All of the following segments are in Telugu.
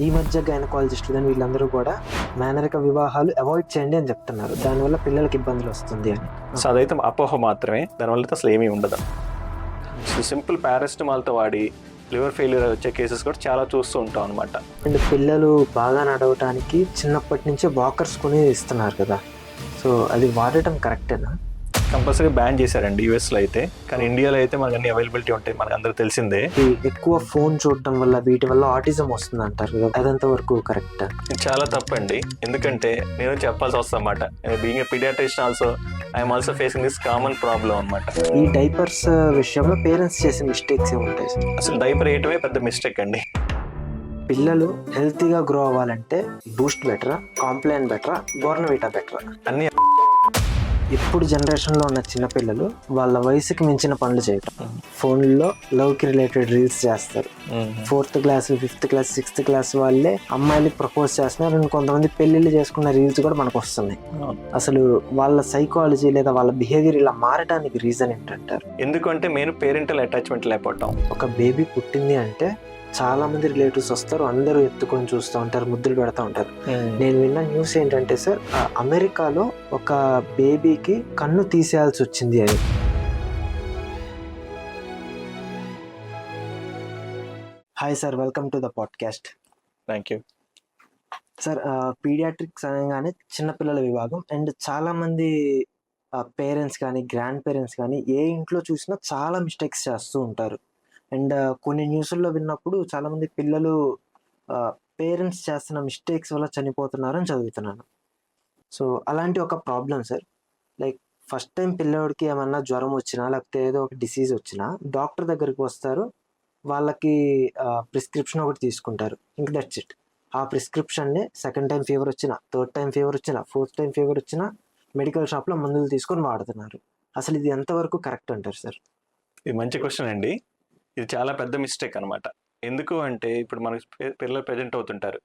ఈ మధ్య గైనకాలజిస్టులు కానీ వీళ్ళందరూ కూడా మేనరిక వివాహాలు అవాయిడ్ చేయండి అని చెప్తున్నారు. దానివల్ల పిల్లలకి ఇబ్బందులు వస్తుంది అని. సో అదైతే అపోహ మాత్రమే, దానివల్ల అయితే అసలు ఏమీ ఉండదు. సో సింపుల్ పారాసిటమాల్తో వాడి లివర్ ఫెయిల్యూర్ వచ్చే కేసెస్ కూడా చాలా చూస్తూ ఉంటాం అనమాట. అండ్ పిల్లలు బాగా నడవటానికి చిన్నప్పటి నుంచే వాకర్స్ కొని ఇస్తున్నారు కదా, సో అది వాడటం కరెక్టేనా? కంపల్సరీ బ్యాన్ చేశారండి యూఎస్లో అయితే, కానీ ఇండియాలో అయితే మనకు అన్ని అవైలబిలిటీ ఉంటాయి, మనకు అందరూ తెలిసిందే. ఎక్కువ ఫోన్ చూడటం వల్ల వీటి వల్ల ఆటిజం వస్తుంది అంటారు కదా, అదంత వరకు కరెక్ట్? చాలా తప్పండి. ఎందుకంటే నేను చెప్పాల్సి వస్తుంది అనమాట, being a paediatrician also I'm also facing this common problem అనమాట. ఈ డైపర్స్ విషయంలో పేరెంట్స్ చేసే మిస్టేక్స్ ఉంటాయి. అసలు డైపర్ వేయటమే పెద్ద మిస్టేక్ అండి. పిల్లలు హెల్తీగా గ్రో అవ్వాలంటే బూస్ట్ బెటరా, కాంప్లాన్ బెటరా, బోర్నవిటా బెటరా? అన్ని ఇప్పుడు జనరేషన్లో ఉన్న చిన్నపిల్లలు వాళ్ళ వయసుకి మించిన పనులు చేయటం, ఫోన్లో లవ్కి రిలేటెడ్ రీల్స్ చేస్తారు. 4th class 5th class 6th class వాళ్ళే అమ్మాయిలకి ప్రపోజ్ చేస్తున్నారు. అండ్ కొంతమంది పెళ్లిళ్ళు చేసుకున్న రీల్స్ కూడా మనకు వస్తున్నాయి. అసలు వాళ్ళ సైకాలజీ లేదా వాళ్ళ బిహేవియర్ ఇలా మారడానికి రీజన్ ఏంటంటారు? ఎందుకంటే మెయిన్ పేరెంటల్ అటాచ్మెంట్ లేకపోవటం. ఒక బేబీ పుట్టింది అంటే చాలా మంది రిలేటివ్స్ వస్తారు, అందరూ ఎత్తుకొని చూస్తూ ఉంటారు, ముద్దులు పెడతా ఉంటారు. నేను విన్న న్యూస్ ఏంటంటే సార్, అమెరికాలో ఒక బేబీకి కన్ను తీసేయాల్సి వచ్చింది అని. Hi sir, welcome to the podcast. Thank you sir, paediatrics అనగానే చిన్నపిల్లల విభాగం, అండ్ చాలామంది పేరెంట్స్ కానీ గ్రాండ్ పేరెంట్స్ కానీ ఏ ఇంట్లో చూసినా చాలా మిస్టేక్స్ చేస్తూ ఉంటారు. అండ్ కొన్ని న్యూస్ల్లో విన్నప్పుడు చాలామంది పిల్లలు పేరెంట్స్ చేస్తున్న మిస్టేక్స్ వల్ల చనిపోతున్నారని చదువుతున్నాను. సో అలాంటి ఒక problem sir, like first time పిల్లవాడికి ఏమన్నా జ్వరం వచ్చినా లేకపోతే ఏదో ఒక డిసీజ్ వచ్చినా డాక్టర్ దగ్గరికి వస్తారు, వాళ్ళకి ప్రిస్క్రిప్షన్ ఒకటి తీసుకుంటారు, ఇంక దట్స్ ఇట్. ఆ ప్రిస్క్రిప్షన్ని సెకండ్ టైం ఫీవర్ వచ్చినా, థర్డ్ టైం ఫీవర్ వచ్చినా, 4th టైం ఫీవర్ వచ్చినా మెడికల్ షాప్లో మందులు తీసుకొని వాడుతున్నారు. అసలు ఇది ఎంతవరకు కరెక్ట్ అంటారు సార్? ఇది మంచి క్వశ్చన్ అండి. ఇది చాలా పెద్ద మిస్టేక్ అనమాట. ఎందుకు అంటే ఇప్పుడు మనకి పిల్లలు ప్రజెంట్ అవుతుంటారు,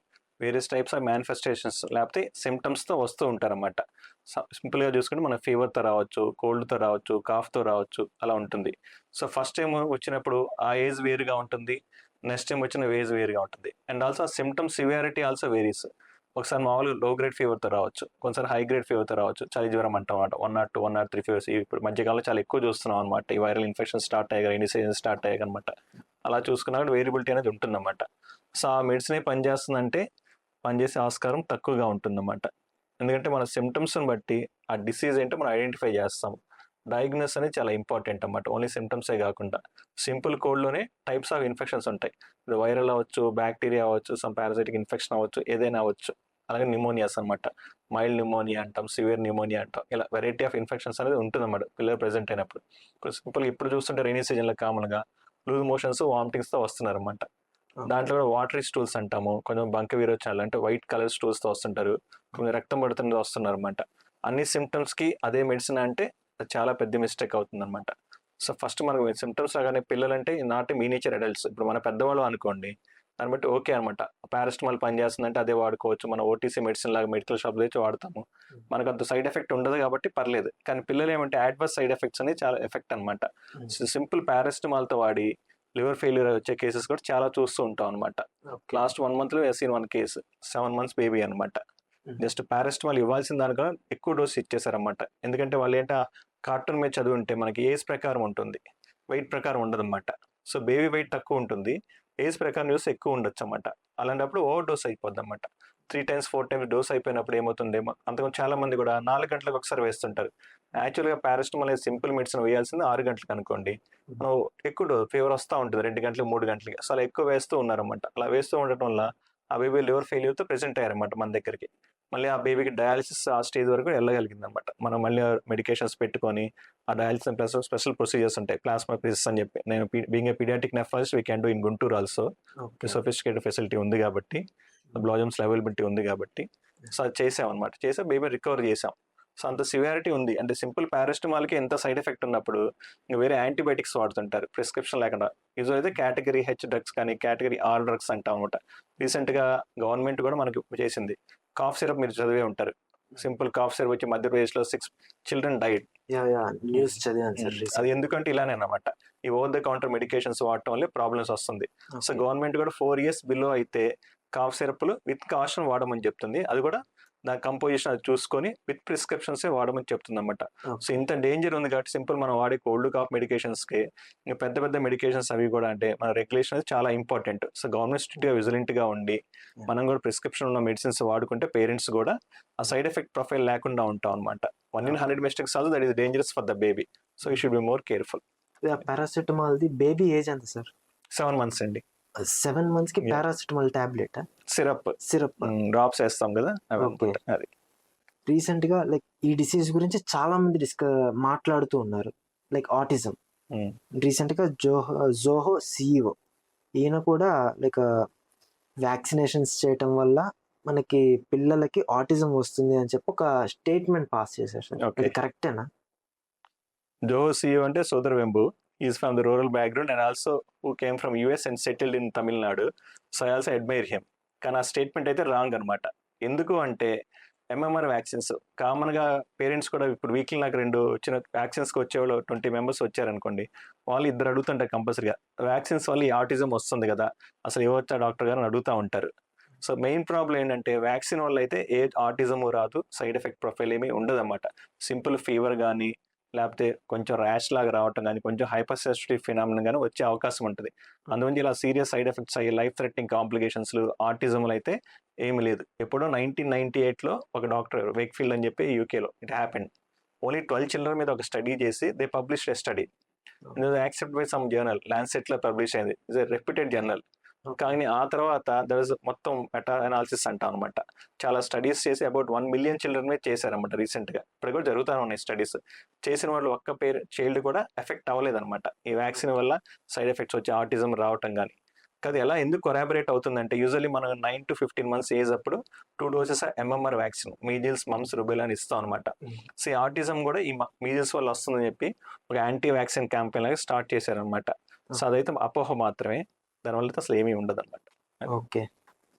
వేరియస్ టైప్స్ ఆఫ్ మేనిఫెస్టేషన్స్ లేకపోతే సిమ్టమ్స్తో వస్తూ ఉంటారన్నమాట. సింపుల్గా చూసుకుంటే మన ఫీవర్తో రావచ్చు, కోల్డ్తో రావచ్చు, కాఫ్తో రావచ్చు, అలా ఉంటుంది. సో ఫస్ట్ టైం వచ్చినప్పుడు ఆ ఏజ్ వేరుగా ఉంటుంది, నెక్స్ట్ టైం వచ్చిన ఏజ్ వేరుగా ఉంటుంది. అండ్ ఆల్సో ఆ సిమ్టమ్ సివియారిటీ ఆల్సో వేరీస్. ఒకసారి మామూలుగా లో గ్రేడ్ ఫీవర్తో రావచ్చు, కొంచెం హై గ్రేడ్ ఫీవర్తో రావచ్చు, చలి జ్వరం అంటాం అన్నమాట. 102, 103 ఫీవర్స్ ఇప్పుడు మధ్యకాలంలో చాలా ఎక్కువ చూస్తున్నాం అనమాట. ఈ వైరల్ ఇన్ఫెక్షన్ స్టార్ట్ అయ్యాయి, రైనీ సీజన్ స్టార్ట్ అయ్యాయి అనమాట. అలా చూసుకున్నప్పుడు వేరియబిలిటీ అనేది ఉంటుందన్నమాట. సో ఆ మెడిసిన్ పనిచేస్తుందంటే పనిచేసే ఆస్కారం తక్కువగా ఉంటుందన్నమాట. ఎందుకంటే మన సిమ్టమ్స్ని బట్టి ఆ డిసీజ్ ఏంటో మనం ఐడెంటిఫై చేస్తాం. డయాగ్నోస్ అనేది చాలా ఇంపార్టెంట్ అన్నమాట. ఓన్లీ సిమ్టమ్సే కాకుండా సింపుల్ కోల్డ్లోనే టైప్స్ ఆఫ్ ఇన్ఫెక్షన్స్ ఉంటాయి. ఇది వైరల్ అవ్వచ్చు, బ్యాక్టీరియా అవ్వచ్చు, సమ్ పారాసైటిక్ ఇన్ఫెక్షన్ అవ్వచ్చు, ఏదైనా అవ్వచ్చు. అలాగే న్యూమోనియాస్ అనమాట, మైల్డ్ న్యూమోనియా అంటాం, సివియర్ న్యూమోనియా అంటాం. ఇలా వెరైటీ ఆఫ్ ఇన్ఫెక్షన్స్ అనేది ఉంటుందన్నమాట పిల్లలు ప్రెజెంట్ అయినప్పుడు. సింపుల్గా ఇప్పుడు చూస్తుంటే రైనీ సీజన్లో కామన్గా లూజ్ మోషన్స్, వామిటింగ్స్తో వస్తున్నారన్నమాట. దాంట్లో కూడా వాటరీ స్టూల్స్ అంటాము, కొంచెం బంక విరోచనాలు అంటే వైట్ కలర్ స్టూల్స్తో వస్తుంటారు, కొంచెం రక్తం పడుతుంది వస్తున్నారు అనమాట. అన్ని సిమ్టమ్స్కి అదే మెడిసిన్ అంటే చాలా పెద్ద మిస్టేక్ అవుతుందన్నమాట. సో ఫస్ట్ మనకు సిమ్టమ్స్ లాగానే పిల్లలంటే నాట్ మీనేచర్ అడల్ట్స్. ఇప్పుడు మన పెద్దవాళ్ళు అనుకోండి, దాన్ని బట్టి ఓకే అనమాట. పారాసిటమాల్ పనిచేస్తుందంటే అదే వాడుకోవచ్చు, మన ఓటీసీ మెడిసిన్ లాగా మెడికల్ షాప్ తెచ్చి వాడతాము, మనకు అంత సైడ్ ఎఫెక్ట్ ఉండదు కాబట్టి పర్లేదు. కానీ పిల్లలు ఏమంటే అడ్వర్స్ సైడ్ ఎఫెక్ట్స్ అనేది చాలా ఎఫెక్ట్ అనమాట. సింపుల్ పారాసిటమాల్తో వాడి లివర్ ఫెయిల్యూర్ వచ్చే కేసెస్ కూడా చాలా చూస్తూ ఉంటాం అనమాట. లాస్ట్ 1 monthలో సీన్ 1 కేసు, 7 months బేబీ అనమాట. జస్ట్ పారాసిటమాల్ ఇవ్వాల్సిన దానికన్నా ఎక్కువ డోస్ ఇచ్చేసారన్నమాట. ఎందుకంటే వాళ్ళు ఏంటో కార్టూన్ మీద చదివి ఉంటే మనకి ఏజ్ ప్రకారం ఉంటుంది, వెయిట్ ప్రకారం ఉండదన్నమాట. సో బేబీ వెయిట్ తక్కువ ఉంటుంది, ఏజ్ ప్రకారం చూస్తే ఎక్కువ ఉండొచ్చు అన్నమాట. అలాంటప్పుడు ఓవర్ డోస్ అయిపోద్ది అన్నమాట. 3 times 4 times డోస్ అయిపోయినప్పుడు ఏమవుతుందేమో. అంతకుముందు చాలా మంది కూడా 4 గంటలకు ఒకసారి వేస్తుంటారు. యాక్చువల్గా పారాసిటమాల్ అనేది సింపుల్ మెడిసిన్ వేయాల్సింది 6 గంటలకు అనుకోండి. ఎక్కువ డోస్ ఫీవర్ వస్తూ ఉంటుంది 2 గంటలకు 3 గంటలకి. అసలు ఎక్కువ వేస్తూ ఉన్నారన్నమాట. అలా వేస్తూ ఉండటం వల్ల ఆ బేబీ లివర్ ఫెయిల్యూర్తో ప్రెజెంట్ అయ్యారన్నమాట మన దగ్గరికి. మళ్ళీ ఆ బేబీకి డయాలిసిస్ ఆ స్టేజ్ వరకు వెళ్ళగలిగింది అనమాట. మనం మళ్ళీ మెడికేషన్స్ పెట్టుకొని ఆ డయాలిసిస్ ప్లస్ స్పెషల్ ప్రొసీజర్స్ ఉంటాయి, ప్లాస్మా ప్రిసిస్ అని చెప్పి. నేను being a paediatric nephrologist we can do in Guntur also. Sophisticated facility ఉంది కాబట్టి, బ్లాజమ్స్ అవైలబిలిటీ ఉంది కాబట్టి, సో అది చేసాం అనమాట. చేసా బేబీ రికవర్ చేసాం. సో అంత సివియారిటీ ఉంది. అంటే సింపుల్ పారాసిటమాల్కి ఎంత సైడ్ ఎఫెక్ట్ ఉన్నప్పుడు ఇంకా వేరే యాంటీబయాటిక్స్ వాడుతుంటారు ప్రిస్క్రిప్షన్ లేకుండా. యూజువల్ అయితే కేటగిరీ హెచ్ డ్రగ్స్ కానీ కేటగిరీ ఆర్ డ్రగ్స్ అంటాం అనమాట. రీసెంట్గా గవర్నమెంట్ కూడా మనకి చేసింది. కాఫ్ సిరప్ మీరు చదివే ఉంటారు. సింపుల్ కాఫ్ సిరప్ వచ్చి మధ్యప్రదేశ్లో 6 children డైడ్. న్యూస్ చదివాను సార్. అది ఎందుకంటే ఇలానే అన్నమాట, ఈ ఓవర్ ద కౌంటర్ మెడికేషన్స్ వాడటం వల్ల ప్రాబ్లమ్స్ వస్తుంది. సో గవర్నమెంట్ కూడా 4 years బిలో అయితే కాఫ్ సిరప్లు విత్ కాషన్ వాడమని చెప్తుంది. అది కూడా దాని కంపోజిషన్ అది చూసుకొని విత్ ప్రిస్క్రిప్షన్సే వాడమని చెప్తుంది అనమాట. So okay. ఇంత డేంజర్ ఉంది కాబట్టి సింపుల్ మనం వాడే కోల్డ్ కాఫ్ మెడికేషన్స్కి ఇంకా పెద్ద పెద్ద మెడికేషన్స్ అవి కూడా అంటే మన రెగ్యులేషన్ అనేది చాలా ఇంపార్టెంట్. సో గవర్నమెంట్ స్ట్రిక్ట్గా విజిలెంట్గా ఉండి మనం కూడా ప్రిస్క్రిప్షన్ ఉన్న మెడిసిన్స్ వాడుకుంటే పేరెంట్స్ కూడా ఆ సైడ్ ఎఫెక్ట్ ప్రొఫైల్ లేకుండా ఉంటాం అనమాట. 1 in 100 mistakes also that is dangerous for the baby. So you should be more careful. పారాసిటమాల్ది బేబీ ఏజ్ ఎంత సార్? 7 months అండి. 7 months కి Yeah. Paracetamol tablet syrup syrup. Drops వేస్తాం కదా అవి Okay. అనుకుంటా. అది రీసెంట్ గా లైక్ ఈ డిసీజ్ గురించి చాలా మంది మాట్లాడుతూ ఉన్నారు, లైక్ ఆటిజం. Mm. రీసెంట్ గా జోహో సిఇఓ ఈయన కూడా లైక్ వ్యాక్సినేషన్స్ చేయటం వల్ల మనకి పిల్లలకి ఆటిజం వస్తుంది అని చెప్పి ఒక స్టేట్మెంట్ పాస్ చేశారు సార్. Okay. అది కరెక్టేనా? జోహో సిఇఓ అంటే Sridhar Vembu is from the rural background and also who came from US and settled in Tamil Nadu. So I also admire him. కానీ ఆ స్టేట్మెంట్ అయితే రాంగ్ అనమాట. ఎందుకు అంటే ఎంఎంఆర్ వ్యాక్సిన్స్ కామన్గా పేరెంట్స్ కూడా ఇప్పుడు వీక్లీ నాకు 2 వచ్చిన వ్యాక్సిన్స్కి వచ్చేవాళ్ళు 20 members వచ్చారనుకోండి, వాళ్ళు 2 అడుగుతుంటారు కంపల్సరీగా వ్యాక్సిన్స్ వల్ల ఈ ఆటిజం వస్తుంది కదా అసలు ఇవ్వచ్చా డాక్టర్ గారు అని అడుగుతూ ఉంటారు. సో మెయిన్ ప్రాబ్లం ఏంటంటే వ్యాక్సిన్ వల్ల అయితే ఏ ఆటిజము రాదు, సైడ్ ఎఫెక్ట్ ప్రొఫైల్ ఏమీ ఉండదు అన్నమాట. సింపుల్ ఫీవర్ కానీ లేకపోతే కొంచెం ర్యాష్ లాగా రావటం కానీ కొంచెం హైపర్ సెన్సిటివ్ ఫినామినన్ కానీ వచ్చే అవకాశం ఉంటుంది. అందువల్ల ఇలా సీరియస్ సైడ్ ఎఫెక్ట్స్ అయ్యి లైఫ్ థ్రెటనింగ్ కాంప్లికేషన్స్లు ఆటిజంలు అయితే ఏమి లేదు. ఎప్పుడో 1998లో ఒక డాక్టర్ వేక్ఫీల్డ్ అని చెప్పి యూకేలో ఇట్ హ్యాపెండ్. ఓన్లీ 12 children మీద ఒక స్టడీ చేసి they publish a study. Accept by some journal, ల్యాన్సెట్లో పబ్లిష్ అయింది. It's a reputed journal. కానీ ఆ తర్వాత దర్ ఇస్ మొత్తం మెటా అనాలిసిస్ అంటాం అనమాట. చాలా స్టడీస్ చేసి అబౌట్ 1 million children మీద చేశారనమాట రీసెంట్గా. ఇప్పుడు కూడా జరుగుతూ ఉన్నాయి స్టడీస్. చేసిన వాళ్ళు ఒక్క చైల్డ్ కూడా ఎఫెక్ట్ అవ్వలేదన్నమాట ఈ వ్యాక్సిన్ వల్ల సైడ్ ఎఫెక్ట్స్ వచ్చి ఆటిజం రావటం కానీ. అది ఎలా ఎందుకు కొరాబరేట్ అవుతుందంటే యూజువల్లీ మనం 9 to 15 months ఏజ్ అప్పుడు 2 doses MMR vaccine measles mumps rubella అని ఇస్తాం అనమాట. సో ఈ ఆటిజం కూడా ఈ మీజిల్స్ వల్ల వస్తుందని చెప్పి ఒక యాంటీ వ్యాక్సిన్ క్యాంపెయిన్ లాగా స్టార్ట్ చేశారనమాట. సో అదైతే అపోహ మాత్రమే, దానివల్ల అయితే అసలు ఏమీ ఉండదు అనమాట. ఓకే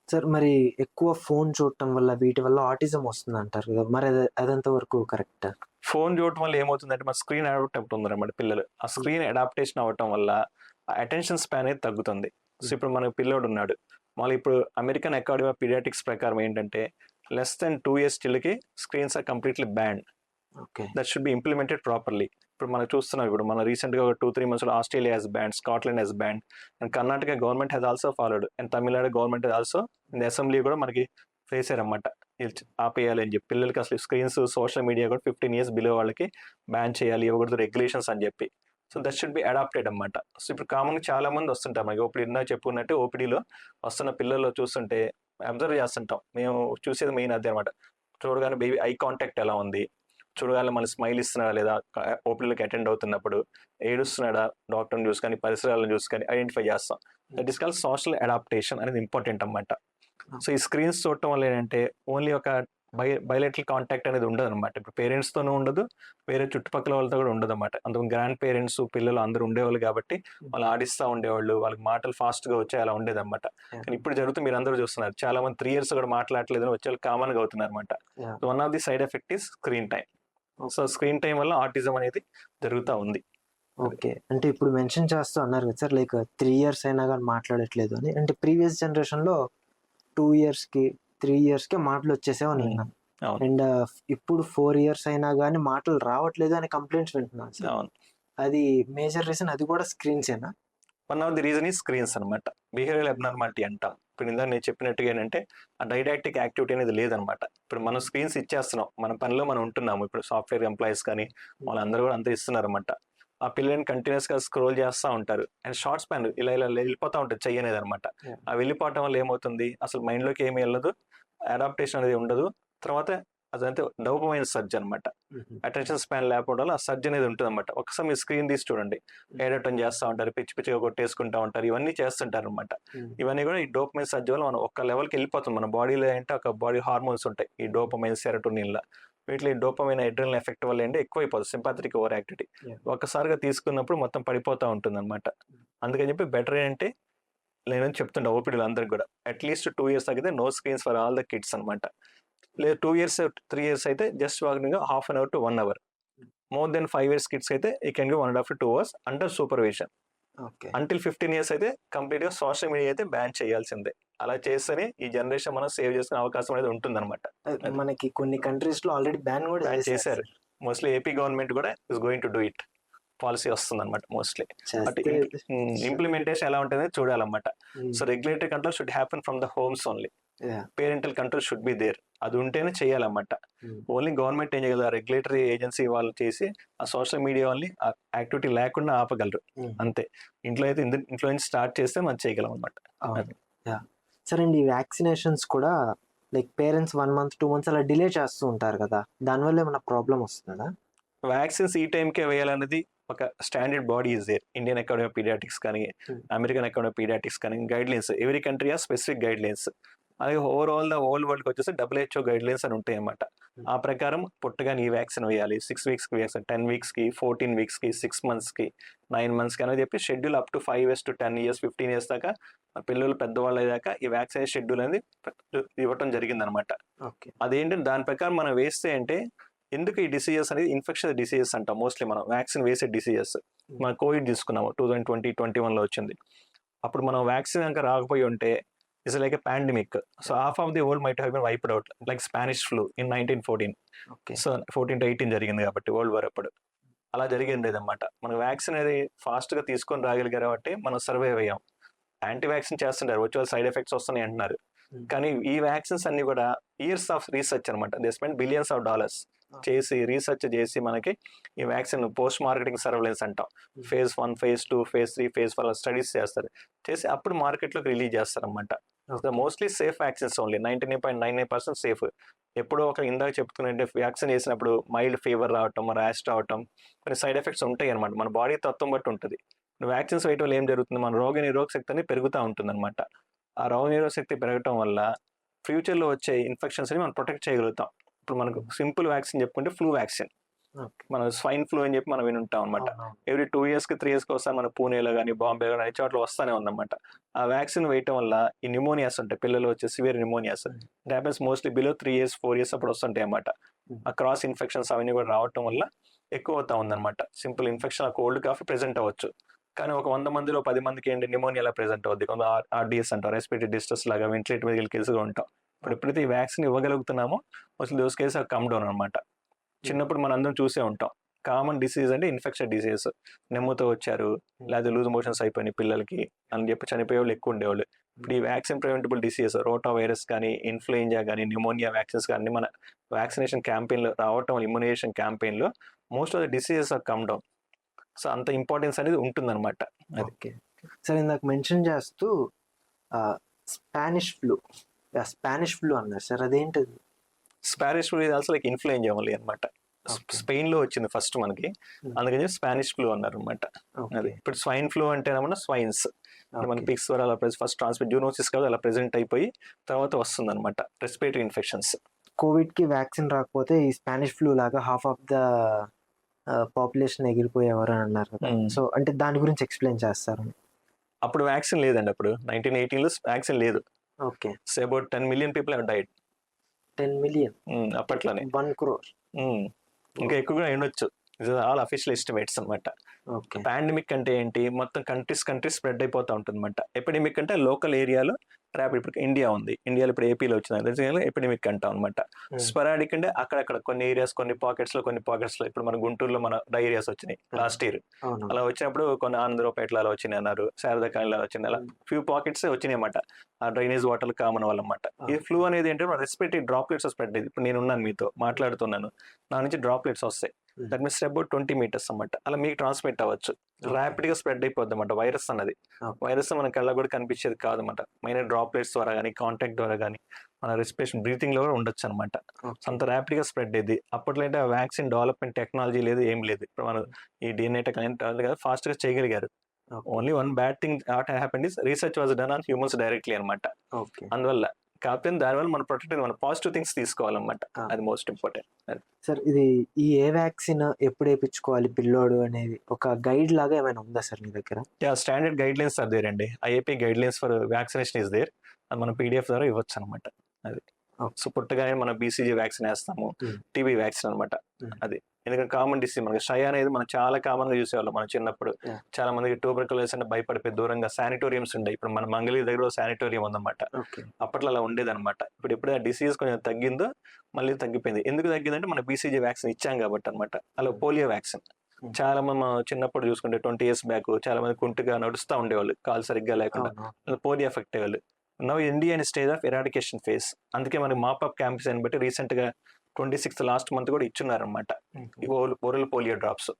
సార్, మరి ఎక్కువ ఫోన్ చూడటం వల్ల వీటి వల్ల ఆటిజం వస్తుంది అంటారు కదా, మరి అదంత వరకు కరెక్ట్? ఫోన్ చూడటం వల్ల ఏమవుతుందంటే మన స్క్రీన్ అడాప్ట్ ఉందన్నమాట పిల్లలు. ఆ స్క్రీన్ అడాప్టేషన్ అవ్వటం వల్ల అటెన్షన్ స్పాన్ అనేది తగ్గుతుంది. సో ఇప్పుడు మనకు పిల్లోడు ఉన్నాడు, మళ్ళీ ఇప్పుడు అమెరికన్ అకాడమీ ఆఫ్ పీడియాట్రిక్స్ ప్రకారం ఏంటంటే less than 2 years చిల్డ్రన్కి screens are completely ban. Okay, that should be implemented properly. ఇప్పుడు మనం చూస్తున్నాం, ఇప్పుడు మన రీసెంట్గా ఒక 2-3 months Australia has banned, Scotland has banned, and Karnataka government has also followed, and Tamil Nadu government also in the assembly కూడా మనకి వేసారన్నమాట ఆపేయాలి అని చెప్పి. పిల్లలకి అసలు స్క్రీన్స్ సోషల్ మీడియా కూడా 15 years బిలో వాళ్ళకి బ్యాన్ చేయాలి, ఇవ్వకూడదు రెగ్యులేషన్స్ అని చెప్పి. So that should be adapted అన్నమాట. సో ఇప్పుడు కామన్గా చాలా మంది వస్తుంటారు మనకి ఓపీడీ. ఇందాక చెప్పుకున్నట్టు ఓపీడీలో వస్తున్న పిల్లలు చూస్తుంటే అబ్జర్వ్ చేస్తుంటాం. మేము చూసేది మెయిన్ అదే అనమాట. చూడగానే బేబీ ఐ కాంటాక్ట్ ఎలా ఉంది, చూడగానే మన స్మైల్ ఇస్తున్నాడా లేదా, ఓపీడీలోకి అటెండ్ అవుతున్నప్పుడు ఏడుస్తున్నాడా డాక్టర్ని చూసుకొని పరిసరాలను చూసుకొని ఐడెంటిఫై చేస్తాం. That is called social adaptation అనేది ఇంపార్టెంట్ అన్నమాట. సో ఈ స్క్రీన్స్ చూడటం వల్ల ఏంటంటే ఓన్లీ ఒక బయలెటరల్ కాంటాక్ట్ అనేది ఉండదు అనమాట. ఇప్పుడు పేరెంట్స్తోనూ ఉండదు, వేరే చుట్టుపక్కల వాళ్ళతో కూడా ఉండదు అనమాట. అందుకు గ్రాండ్ పేరెంట్స్ పిల్లలు అందరూ ఉండేవాళ్ళు కాబట్టి వాళ్ళు ఆడిస్తూ ఉండేవాళ్ళు, వాళ్ళకి మాటలు ఫాస్ట్గా వచ్చాయి, అలా ఉండేది అనమాట. కానీ ఇప్పుడు జరుగుతుంది, మీరు అందరూ చూస్తున్నారు, చాలా మంది 3 years కూడా మాట్లాడలేదని వచ్చే వాళ్ళు కామన్గా అవుతున్నారు అనమాట. One of the side effect is screen time. So screen time వల్ల ఆటిజం అనేది జరుగుతూ ఉంది. ఓకే, అంటే ఇప్పుడు మెన్షన్ చేస్తూ అన్నారు కదా సార్, లైక్ 3 years అయినా కానీ మాట్లాడట్లేదు అని. అంటే ప్రీవియస్ జనరేషన్లో 2 yearsకి 3 yearsకే మాటలు వచ్చేసేవని విన్నాను. అండ్ ఇప్పుడు 4 years అయినా కానీ మాటలు రావట్లేదు అని కంప్లైంట్స్ వింటున్నాను సార్. అవును, అది మేజర్ రీజన్, అది కూడా స్క్రీన్సేనా? వన్ ఆఫ్ ది రీజన్ ఈ స్క్రీన్స్ అనమాట. బిహేవియర్ అబ్నార్మాలిటీ అంటాం. ఇప్పుడు ఇందాక నేను చెప్పినట్టుగా ఏంటంటే ఆ డైడాక్టిక్ యాక్టివిటీ అనేది లేదనమాట. ఇప్పుడు మనం స్క్రీన్స్ ఇచ్చేస్తున్నాం, మన పనిలో మనం ఉంటున్నాము. ఇప్పుడు సాఫ్ట్వేర్ ఎంప్లాయీస్ కానీ వాళ్ళందరూ కూడా అంతా ఇస్తున్నారు అనమాట. ఆ పిల్లల్ని కంటిన్యూస్గా స్క్రోల్ చేస్తూ ఉంటారు, అండ్ షార్ట్ స్పాన్ ఇలా ఇలా వెళ్ళిపోతూ ఉంటుంది చెయ్యి అనేది అనమాట. ఆ వెళ్ళిపోవటం వల్ల ఏమవుతుంది, అసలు మైండ్లోకి ఏమీ వెళ్ళదు, అడాప్టేషన్ అనేది ఉండదు. తర్వాత అదంతే డోపమైన్ సర్జ్ అనమాట. అటెన్షన్ స్పాన్ లేకపోవడం వల్ల ఆ సర్జ్ అనేది ఉంటుంది అనమాట. ఒకసారి మీరు స్క్రీన్ తీసి చూడండి, ఏడటం చేస్తూ ఉంటారు, పిచ్చి పిచ్చిగా కొట్టేసుకుంటూ ఉంటారు, ఇవన్నీ చేస్తుంటారు అనమాట. ఇవన్నీ కూడా ఈ డోపమైన్ సర్జ్ వల్ల మనం ఒక లెవెల్కి వెళ్ళిపోతుంది. మన బాడీలో అంటే ఒక బాడీ హార్మోన్స్ ఉంటాయి, ఈ డోపమైన్, సెరటోనిన్ల, వీటిలో డోపమైన్ అడ్రినల్ ఎఫెక్ట్ వల్ల ఏంటి ఎక్కువైపోతుంది సింపాథటిక్ ఓవర్ యాక్టివిటీ. ఒక్కసారిగా తీసుకున్నప్పుడు మొత్తం పడిపోతూ ఉంటుంది అనమాట. అందుకని చెప్పి బెటర్ ఏంటంటే నేను చెప్తుంటా ఓపీడీలు అందరికి కూడా అట్లీస్ట్ 2 years అయితే no screens for all the kids అనమాట. లేదు 2 years 3 years అయితే just walking 1/2 an hour to 1 hour. More than 5 years kids అయితే he can go 1.5 to 2 hours under supervision. Okay. Until 15 years అయితే కంప్లీట్‌గా సోషల్ మీడియా అయితే బ్యాన్ చేయాల్సిందే. అలా చేస్తేనే ఈ జనరేషన్ మనం సేవ్ చేసుకునే అవకాశం అనేది ఉంటుందనమాట. అది. మనకి కొన్ని కంట్రీస్‌లో ఆల్రెడీ బ్యాన్ గూడా బ్యాన్ చేశారు చేశారు. సార్. మోస్ట్‌లీ ఏపీ గవర్నమెంట్ కూడా is going to do it. Policy వస్తుందనమాట మోస్ట్‌లీ. బట్ చేస్తే ఇంప్లిమెంటేషన్ ఎలా ఉంటుందో చూడాలన్నమాట. Hmm. So regulatory control should happen from the homes only. Yeah! Parental control should be there. అది ఉంటేనే చేయాలన్నమాట. హ్మ్. ఓన్లీ గవర్నమెంట్ ఏం చేయగలరు, రెగ్యులేటరీ ఏజెన్సీ వాళ్ళు చేసి ఆ సోషల్ మీడియా వాళ్ళని ఆ యాక్టివిటీ లేకుండా ఆపగలరు. హ్మ్. అంతే. ఇంట్లో అయితే ఇంట్లో నుంచి స్టార్ట్ చేస్తే మనం చేయగలం అనమాట. అవును. యాహ్! సరే అండి. ఈ వ్యాక్సినేషన్స్ కూడా లైక్ పేరెంట్స్ 1 మంత్, 2 మంత్స్ అలా డిలే చేస్తూ ఉంటారు కదా! దానివల్ల ఏమన్నా ప్రాబ్లమ్ వస్తుందా? వ్యాక్సిన్స్ ఈ టైంకే వేయాలన్నది ఒక standard body is there. Indian academy of paediatrics కానీ, hmm. American academy of paediatrics కానీ guidelines. Every country are specific guidelines. అలాగే ఓవరాల్ ద వరల్డ్ వచ్చేసి WHO గైడ్ లైన్స్ అని ఉంటాయి అన్నమాట. ఆ ప్రకారం పుట్టగానే ఈ వ్యాక్సిన్ వేయాలి, 6 వీక్స్కి వ్యాక్సిన్, 10 వీక్స్కి, 14 వీక్స్కి, 6 మంత్స్కి, 9 మంత్స్కి అని చెప్పి schedule up to 5 years to 10 years, 15 years దాకా పిల్లలు పెద్దవాళ్ళు అయ్యాక ఈ వ్యాక్సినేషన్ షెడ్యూల్ అనేది ఇవ్వటం జరిగిందనమాట. ఓకే. అదేంటంటే దాని ప్రకారం మనం వేస్తే అంటే ఎందుకు ఈ డిసీజెస్ అనేది ఇన్ఫెక్షన్ డిసీజెస్ అంటాం మోస్ట్లీ మనం వ్యాక్సిన్ వేసే డిసీజెస్. మనం కోవిడ్ తీసుకున్నాము 2020-21లో వచ్చింది. అప్పుడు మనం వ్యాక్సిన్ కనుక రాకపోయి ఉంటే it's like a pandemic. So half of the world might have been wiped out like Spanish flu in 1914. Okay. So 14-18 జరిగింది కాబట్టి వరల్డ్ వార్ అప్పుడు అలా జరిగింది అనమాట. మన వ్యాక్సిన్ అనేది ఫాస్ట్ గా తీసుకొని రాగలిగారు కాబట్టి మనం సర్వైవ్ అయ్యాం. యాంటీ వ్యాక్సిన్ చేస్తుంటారు, వచ్చే సైడ్ ఎఫెక్ట్స్ వస్తున్నాయి అంటున్నారు. కానీ ఈ వ్యాక్సిన్స్ అన్ని కూడా ఇయర్స్ ఆఫ్ రీసెర్చ్ అనమాట. They spend billions of dollars చేసి రీసెర్చ్ చేసి మనకి ఈ వ్యాక్సిన్ పోస్ట్ మార్కెటింగ్ సర్వేలెన్స్ అంటాం. phase 1, phase 2, phase 3, phase 4 studies చేస్తారు. చేసి అప్పుడు మార్కెట్లోకి రిలీజ్ చేస్తారు అనమాట. Mostly safe vaccines only 99.99% safe. ఎప్పుడో ఒక ఇందాక చెప్తున్నట్టే వ్యాక్సిన్ వేసినప్పుడు మైల్డ్ ఫీవర్ రావటం, ర్యాష్ రావటం, కొన్ని సైడ్ ఎఫెక్ట్స్ ఉంటాయి అనమాట. మన బాడీ తత్వం బట్టి ఉంటుంది. వ్యాక్సిన్స్ వేయటం వల్ల ఏం జరుగుతుంది, మన రోగ నిరోధక శక్తి అనేది పెరుగుతూ ఉంటుంది అనమాట. ఆ రోగ నిరోధక శక్తి పెరగటం వల్ల ఫ్యూచర్లో వచ్చే ఇన్ఫెక్షన్స్ ని మనం ప్రొటెక్ట్ చేయగలుగుతాం. ఇప్పుడు మనకు సింపుల్ వ్యాక్సిన్ చెప్పుకుంటే ఫ్లూ వ్యాక్సిన్. మనం స్వైన్ ఫ్లూ అని చెప్పి మనం వినుంటాం అనమాట. ఎవ్రీ 2 ఇయర్స్కి 3 ఇయర్స్కి ఒకసారి మన పూణేలో కానీ బాంబేలో కానీ చోట్ల వస్తానే ఉందన్నమాట. ఆ వ్యాక్సిన్ వేయటం వల్ల ఈ న్యూమోనియాస్ ఉంటాయి, పిల్లలు వచ్చే severe pneumonias happens mostly below 3 years 4 years అప్పుడు వస్తుంటాయి అన్నమాట. ఆ క్రాస్ ఇన్ఫెక్షన్స్ అవన్నీ కూడా రావటం వల్ల ఎక్కువ అవుతా ఉందన్నమాట. Simple infection cold coffee present అవ్వచ్చు, కానీ ఒక 100 మందిలో 10 మందికి ఏంటి న్యూమోనియా అలా ప్రెజెంట్ అవుద్ది. కొంత RDS అంటాం, రెస్పిరేటరీ డిస్ట్రెస్ లాగా వెంటిలేటర్ మీద కేసుగా ఉంటాం. ఇప్పుడు ఎప్పుడైతే ఈ వ్యాక్సిన్ ఇవ్వగలుగుతున్నామో అసలు దోస్ కేసు కమ్ డౌన్ అనమాట. చిన్నప్పుడు మనం అందరం చూసే ఉంటాం, కామన్ డిసీజ్ అంటే ఇన్ఫెక్షన్ డిసీజ్, నెమ్ముతో వచ్చారు లేదా లూజ్ మోషన్స్ అయిపోయినాయి పిల్లలకి అని చెప్పి చనిపోయే వాళ్ళు ఎక్కువ ఉండేవాళ్ళు. ఇప్పుడు ఈ vaccine preventable disease rota virus కానీ, ఇన్ఫ్లుయెంజా కానీ, న్యూమోనియా వ్యాక్సిన్స్ కానీ మన వ్యాక్సినేషన్ క్యాంపెయిన్లో రావటం, ఇమ్యునైజేషన్ క్యాంపెయిన్లో most of the diseases are come down. So అంత ఇంపార్టెన్స్ అనేది ఉంటుందన్నమాట. అది ఓకే. సరే, ఇందాక మెన్షన్ చేస్తూ స్పానిష్ ఫ్లూ అన్నారు సార్, అదేంటది? Spanish flu also like influenza only అనమాట. స్పెయిన్ లో వచ్చింది ఫస్ట్ మనకి, అందుకని స్పానిష్ ఫ్లూ అన్నారు అనమాట. అది ఇప్పుడు స్వైన్ ఫ్లూ అంటే స్వైన్స్ మన పిక్స్ ద్వారా అలా ఫస్ట్ ట్రాన్స్మిట్ జూనోసిస్ కాదు అలా ప్రెజెంట్ అయిపోయి తర్వాత వస్తుంది అనమాట రెస్పిరేటరీ ఇన్ఫెక్షన్స్. కోవిడ్ కి వ్యాక్సిన్ రాకపోతే ఈ స్పానిష్ ఫ్లూ లాగా హాఫ్ ఆఫ్ ద పాపులేషన్ ఎగిరిపోయేవారు అని అన్నారు కదా. సో అంటే దాని గురించి ఎక్స్ప్లెయిన్ చేస్తారు. అప్పుడు వ్యాక్సిన్ లేదండి, అప్పుడు 1918లో వ్యాక్సిన్ లేదు. Okay. So about 10 million people have died. 10 million అప్పట్లోనే 1 crore. ఇంకా ఎక్కువగా ఉండొచ్చు. ఆల్ అఫీషియల్ ఎస్టిమేట్స్ అనమాట. పాండమిక్ అంటే ఏంటి, మొత్తం కంట్రీస్ స్ప్రెడ్ అయిపోతూ ఉంటుంది అనమాట. ఎపిడమిక్ అంటే లోకల్ ఏరియాలో ర్యాపిడ్. ఇప్పుడు ఇండియా ఉంది, ఇండియాలో ఇప్పుడు ఏపీలో వచ్చింది, ఎపిడమిక్ అంటాం అనమాట. స్పొరాడిక్ అంటే అక్కడక్కడ కొన్ని ఏరియాస్, కొన్ని పాకెట్స్ లో ఇప్పుడు మన గుంటూరులో మన డైరియాస్ వచ్చినాయి లాస్ట్ ఇయర్. అలా వచ్చినప్పుడు కొన్ని ఆంధ్రపేటలో అలా వచ్చినాయి అన్నారు, శారదాకాయలు వచ్చినాయి, అలా ఫ్యూ పాకెట్స్ వచ్చినాయి అన్నమాట. ఆ డ్రైనేజ్ వాటర్ కామన్ వల్ల అన్నమాట. ఈ ఫ్లూ అనేది ఏంటంటే రెస్పిరేటరీ డ్రాప్లెట్స్ స్ప్రెడ్ అయ్యింది. ఇప్పుడు నేను ఉన్నాను మీతో మాట్లాడుతున్నాను, నా నుంచి డ్రాప్లెట్స్ వస్తాయి. దట్ మీన్స్ అబౌట్ 20 meters అన్నమాట. అలా మీకు ట్రాన్స్మిట్ అవ్వచ్చు, ర్యాపిడ్ గా స్ప్రెడ్ అయిపోద్ది అన్నమాట. వైరస్ అన్నది వైరస్ మన కళ్ళ కూడా కనిపించేది కాదు అనమాట. మైనర్ డ్రాప్లెట్స్ ద్వారా కానీ, కాంటాక్ట్ ద్వారా కానీ, మన రెస్పిరేషన్ బ్రీతింగ్ లో కూడా ఉండొచ్చు అనమాట. అంత ర్యాపిడ్ గా స్ప్రెడ్ అయ్యింది. అప్పట్లో అంటే వ్యాక్సిన్ డెవలప్మెంట్ టెక్నాలజీ లేదు, ఏం లేదు. ఇప్పుడు మనం ఈ DNA టెక్నాలజీ ఫాస్ట్ గా చేయగలిగారు. Only one bad thing what happened is research was done on humans directly అనమాట. అందువల్ల కాకపోతే దానివల్ల మనం ప్రొటెక్ట్ మన పాజిటివ్ థింగ్స్ తీసుకోవాలన్నమాట. అది మోస్ట్ ఇంపార్టెంట్. సార్, ఇది ఈ ఏ వ్యాక్సిన్ ఎప్పుడు వేయించుకోవాలి పిల్లోడు అనేది ఒక గైడ్ లాగా ఏమైనా ఉందా సార్ మీ దగ్గర? Standard guidelines are there అండి. IAP guidelines for vaccination is there. అది మనం PDF ద్వారా ఇవ్వచ్చు అనమాట. అది సో పుట్టగానే మనం BCG వ్యాక్సిన్ వేస్తాము, TB వ్యాక్సిన్ అనమాట. అది ఎందుకంటే కామన్ డిసీజ్ మనకి షై అనేది మనం చాలా కామన్ గా చూసేవాళ్ళం మనం చిన్నప్పుడు. Yeah. చాలా మందికి ట్యూబర్కులోసిస్ అంటే భయపడిపోయి దూరంగా శానిటోరియంస్ ఉండే. ఇప్పుడు మన మంగళగిరి దగ్గర శానిటోరియం ఉందన్నమాట. ఓకే. అప్పట్లో అలా ఉండేదన్నమాట. ఇప్పుడు ఎప్పుడు ఆ డిసీజ్ కొంచెం తగ్గిందో మళ్ళీ తగ్గిపోయింది. ఎందుకు తగ్గిందంటే మన బీసీజీ వ్యాక్సిన్ ఇచ్చాం కాబట్టి అనమాట. అలా పోలియో వ్యాక్సిన్ చాలా మంది మనం చిన్నప్పుడు చూసుకుంటే 20 years బ్యాక్ చాలా మంది కుంటుగా నడుస్తూ ఉండేవాళ్ళు కాలు సరిగ్గా లేకుండా. అవును. పోలియో ఎఫెక్ట్ అయ్యేవాళ్ళు. Now India in stage of eradication phase. అందుకే మనకి మాపప్ క్యాంప్స్ అని బట్టి రీసెంట్ గా 26th లాస్ట్ మంత్ కూడా ఇచ్చున్నారనమాట ఈ ఓరల్ పోలియో డ్రాప్స్.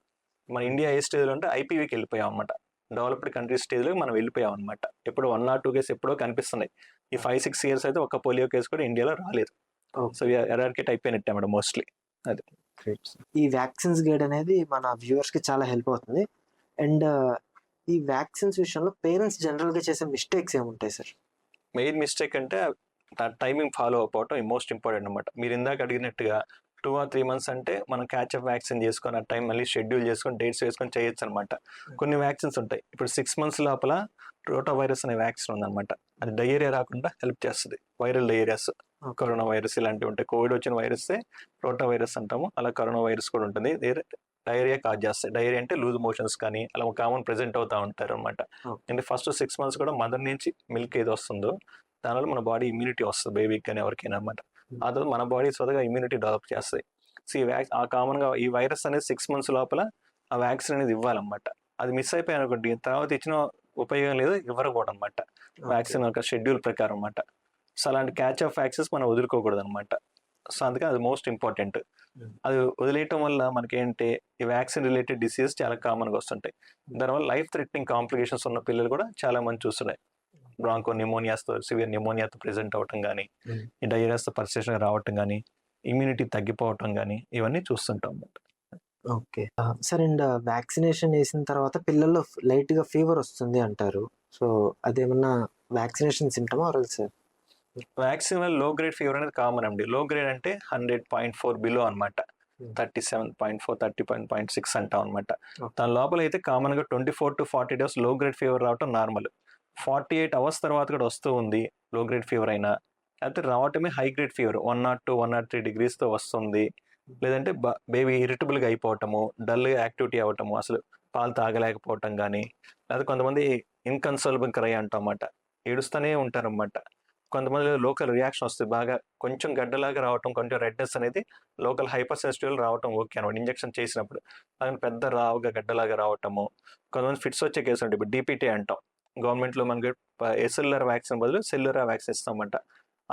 మన ఇండియా ఏ స్టేజ్ లో అంటే ఐపీవీకి వెళ్ళిపోయాం అనమాట. డెవలప్డ్ కంట్రీ స్టేజ్ లో మనం వెళ్ళిపోయాం అనమాట. ఎప్పుడు 1 or 2 కేసు ఎప్పుడో కనిపిస్తున్నాయి. ఈ 5-6 years అయితే ఒక పోలియో కేసు కూడా ఇండియాలో రాలేదు. సో ఎరాడికేట్ అయిపోయినట్టే అన్నమాట మోస్ట్లీ. అది ఈ వ్యాక్సిన్స్ గైడ్ అనేది మన వ్యూవర్స్ కి చాలా హెల్ప్ అవుతుంది. అండ్ ఈ వ్యాక్సిన్స్ విషయంలో పేరెంట్స్ జనరల్ గా చేసే మిస్టేక్స్ ఏముంటాయి సార్? మెయిన్ మిస్టేక్ అంటే టైమింగ్ ఫాలో అవ్వకపోవడం మోస్ట్ ఇంపార్టెంట్ అనమాట. మీరు ఇందాక అడిగినట్టుగా 2 or 3 months అంటే మనం క్యాచ్అప్ వ్యాక్సిన్ చేసుకొని ఆ టైం మళ్ళీ షెడ్యూల్ చేసుకొని డేట్స్ వేసుకొని చేయొచ్చు అనమాట. కొన్ని వ్యాక్సిన్స్ ఉంటాయి. ఇప్పుడు 6 months లోపల రోటా వైరస్ అనే వ్యాక్సిన్ ఉందన్నమాట. అది డయేరియా రాకుండా హెల్ప్ చేస్తుంది. వైరల్ డయేరియాస్, కరోనా వైరస్ ఇలాంటివి ఉంటాయి. కోవిడ్ వచ్చిన వైరస్ రోటా వైరస్ అంటాము. అలా కరోనా వైరస్ కూడా ఉంటుంది. డయేరియా కాజ్ చేస్తాయి. డయేరియా అంటే లూజ్ మోషన్స్ కానీ అలా కామన్ ప్రెజెంట్ అవుతా ఉంటారు అనమాట. అంటే ఫస్ట్ 6 months కూడా మదర్ నుంచి మిల్క్ ఏది వస్తుందో దానివల్ల మన బాడీ ఇమ్యూనిటీ వస్తుంది బేబీకి కానీ ఎవరికైనా అనమాట. ఆ తర్వాత మన బాడీ స్వతగా ఇమ్యూనిటీ డెవలప్ చేస్తాయి. సో ఆ కామన్ గా ఈ వైరస్ అనేది 6 months లోపల ఆ వ్యాక్సిన్ అనేది ఇవ్వాలన్నమాట. అది మిస్ అయిపోయాను అనుకోండి తర్వాత ఇచ్చిన ఉపయోగం లేదు, ఇవ్వకూడదు అనమాట. వ్యాక్సిన్ ఒక షెడ్యూల్ ప్రకారం అనమాట. సో అలాంటి క్యాచ్ ఆఫ్ వ్యాక్సిన్స్ మనం వదులుకోకూడదు అనమాట. సో అందుకే అది మోస్ట్ ఇంపార్టెంట్. అది వదిలేయటం వల్ల మనకేంటి ఈ వ్యాక్సిన్ రిలేటెడ్ డిసీజ్ చాలా కామన్ గా వస్తుంటాయి. దానివల్ల లైఫ్ థ్రెటనింగ్ కాంప్లికేషన్స్ ఉన్న పిల్లలు కూడా చాలా మంది చూస్తున్నాయి. బ్రాంకో న్యూమోనియాస్తో సివియర్ న్యూమోనియాతో ప్రెజెంట్ అవటం కానీ, ఈ డయేరియాస్తో పర్సిస్టెంట్ రావటం కానీ, ఇమ్యూనిటీ తగ్గిపోవటం కానీ ఇవన్నీ చూస్తుంటాం అన్నమాట. Okay sir. అండ్ వ్యాక్సినేషన్ వేసిన తర్వాత పిల్లల్లో లైట్ గా ఫీవర్ వస్తుంది అంటారు. సో అదేమన్నా వ్యాక్సినేషన్ సిమ్టమా ఆర్ సార్? వ్యాక్సిన్ వల్ల లో గ్రేడ్ ఫీవర్ అనేది కామన్ అండి. లో గ్రేడ్ అంటే 100.4 బిలో అనమాట. 37.4, 30.6 అంటాం అనమాట. దాని లోపల అయితే కామన్ గా 24 to 40 days లో గ్రేడ్ ఫీవర్ రావటం నార్మల్. 48 hours తర్వాత కూడా వస్తూ ఉంది లో గ్రేడ్ ఫీవర్ అయినా. అయితే రావటమే హై గ్రేడ్ ఫీవర్ 102, 103 degrees తో వస్తుంది. లేదంటే బేబీ ఇరిటబుల్ గా అయిపోవటము, డల్ యాక్టివిటీ అవ్వటము, అసలు పాలు తాగలేకపోవటం కానీ, లేదా కొంతమంది ఇన్కన్సోలబుల్ క్రై అంటామన్నమాట, ఏడుస్తూనే ఉంటారన్నమాట. కొంతమంది లోకల్ రియాక్షన్ వస్తుంది, బాగా కొంచెం గడ్డలాగా రావటం, కొంచెం రెడ్నెస్ అనేది లోకల్ హైపర్ సెన్సిటివ్ రావటం ఓకే అనమాట ఇంజెక్షన్ చేసినప్పుడు. అలాగే పెద్ద రావుగా గడ్డలాగా రావటము, కొంతమంది ఫిట్స్ వచ్చే కేసు ఉంటాయి. ఇప్పుడు డిపిటీ అంటాం, గవర్నమెంట్లో మనకి ఎసెల్యులర్ వ్యాక్సిన్ బదులు సెల్యులర్ వ్యాక్సిన్ ఇస్తామంట.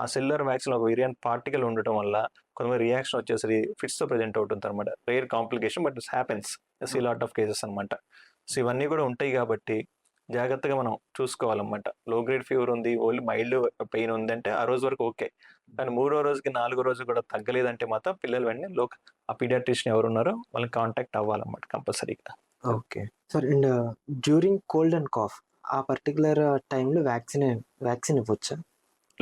ఆ సెల్యులర్ వ్యాక్సిన్ ఒక వేరియంట్ పార్టికల్ ఉండటం వల్ల కొంతమంది రియాక్షన్ వచ్చేసరి ఫిట్స్తో ప్రజెంట్ అవుతుంది అనమాట. Rare complication but it's happens see lot of cases అనమాట. సో ఇవన్నీ కూడా ఉంటాయి కాబట్టి జాగ్రత్తగా మనం చూసుకోవాలన్నమాట. లో గ్రేడ్ ఫీవర్ ఉంది, ఓన్లీ మైల్డ్ పెయిన్ ఉందంటే ఆ రోజు వరకు ఓకే. కానీ 3వ రోజుకి 4వ రోజు కూడా తగ్గలేదంటే మాత్రం పిల్లలు వెంటనే ఆ పీడియాట్రిషియన్ ఎవరు ఉన్నారో వాళ్ళని కాంటాక్ట్ అవ్వాలన్నమాట కంపల్సరీగా. Okay sir. And during cold and cough ఆ పర్టికులర్ టైంలో వ్యాక్సిన్ ఇవ్వచ్చా?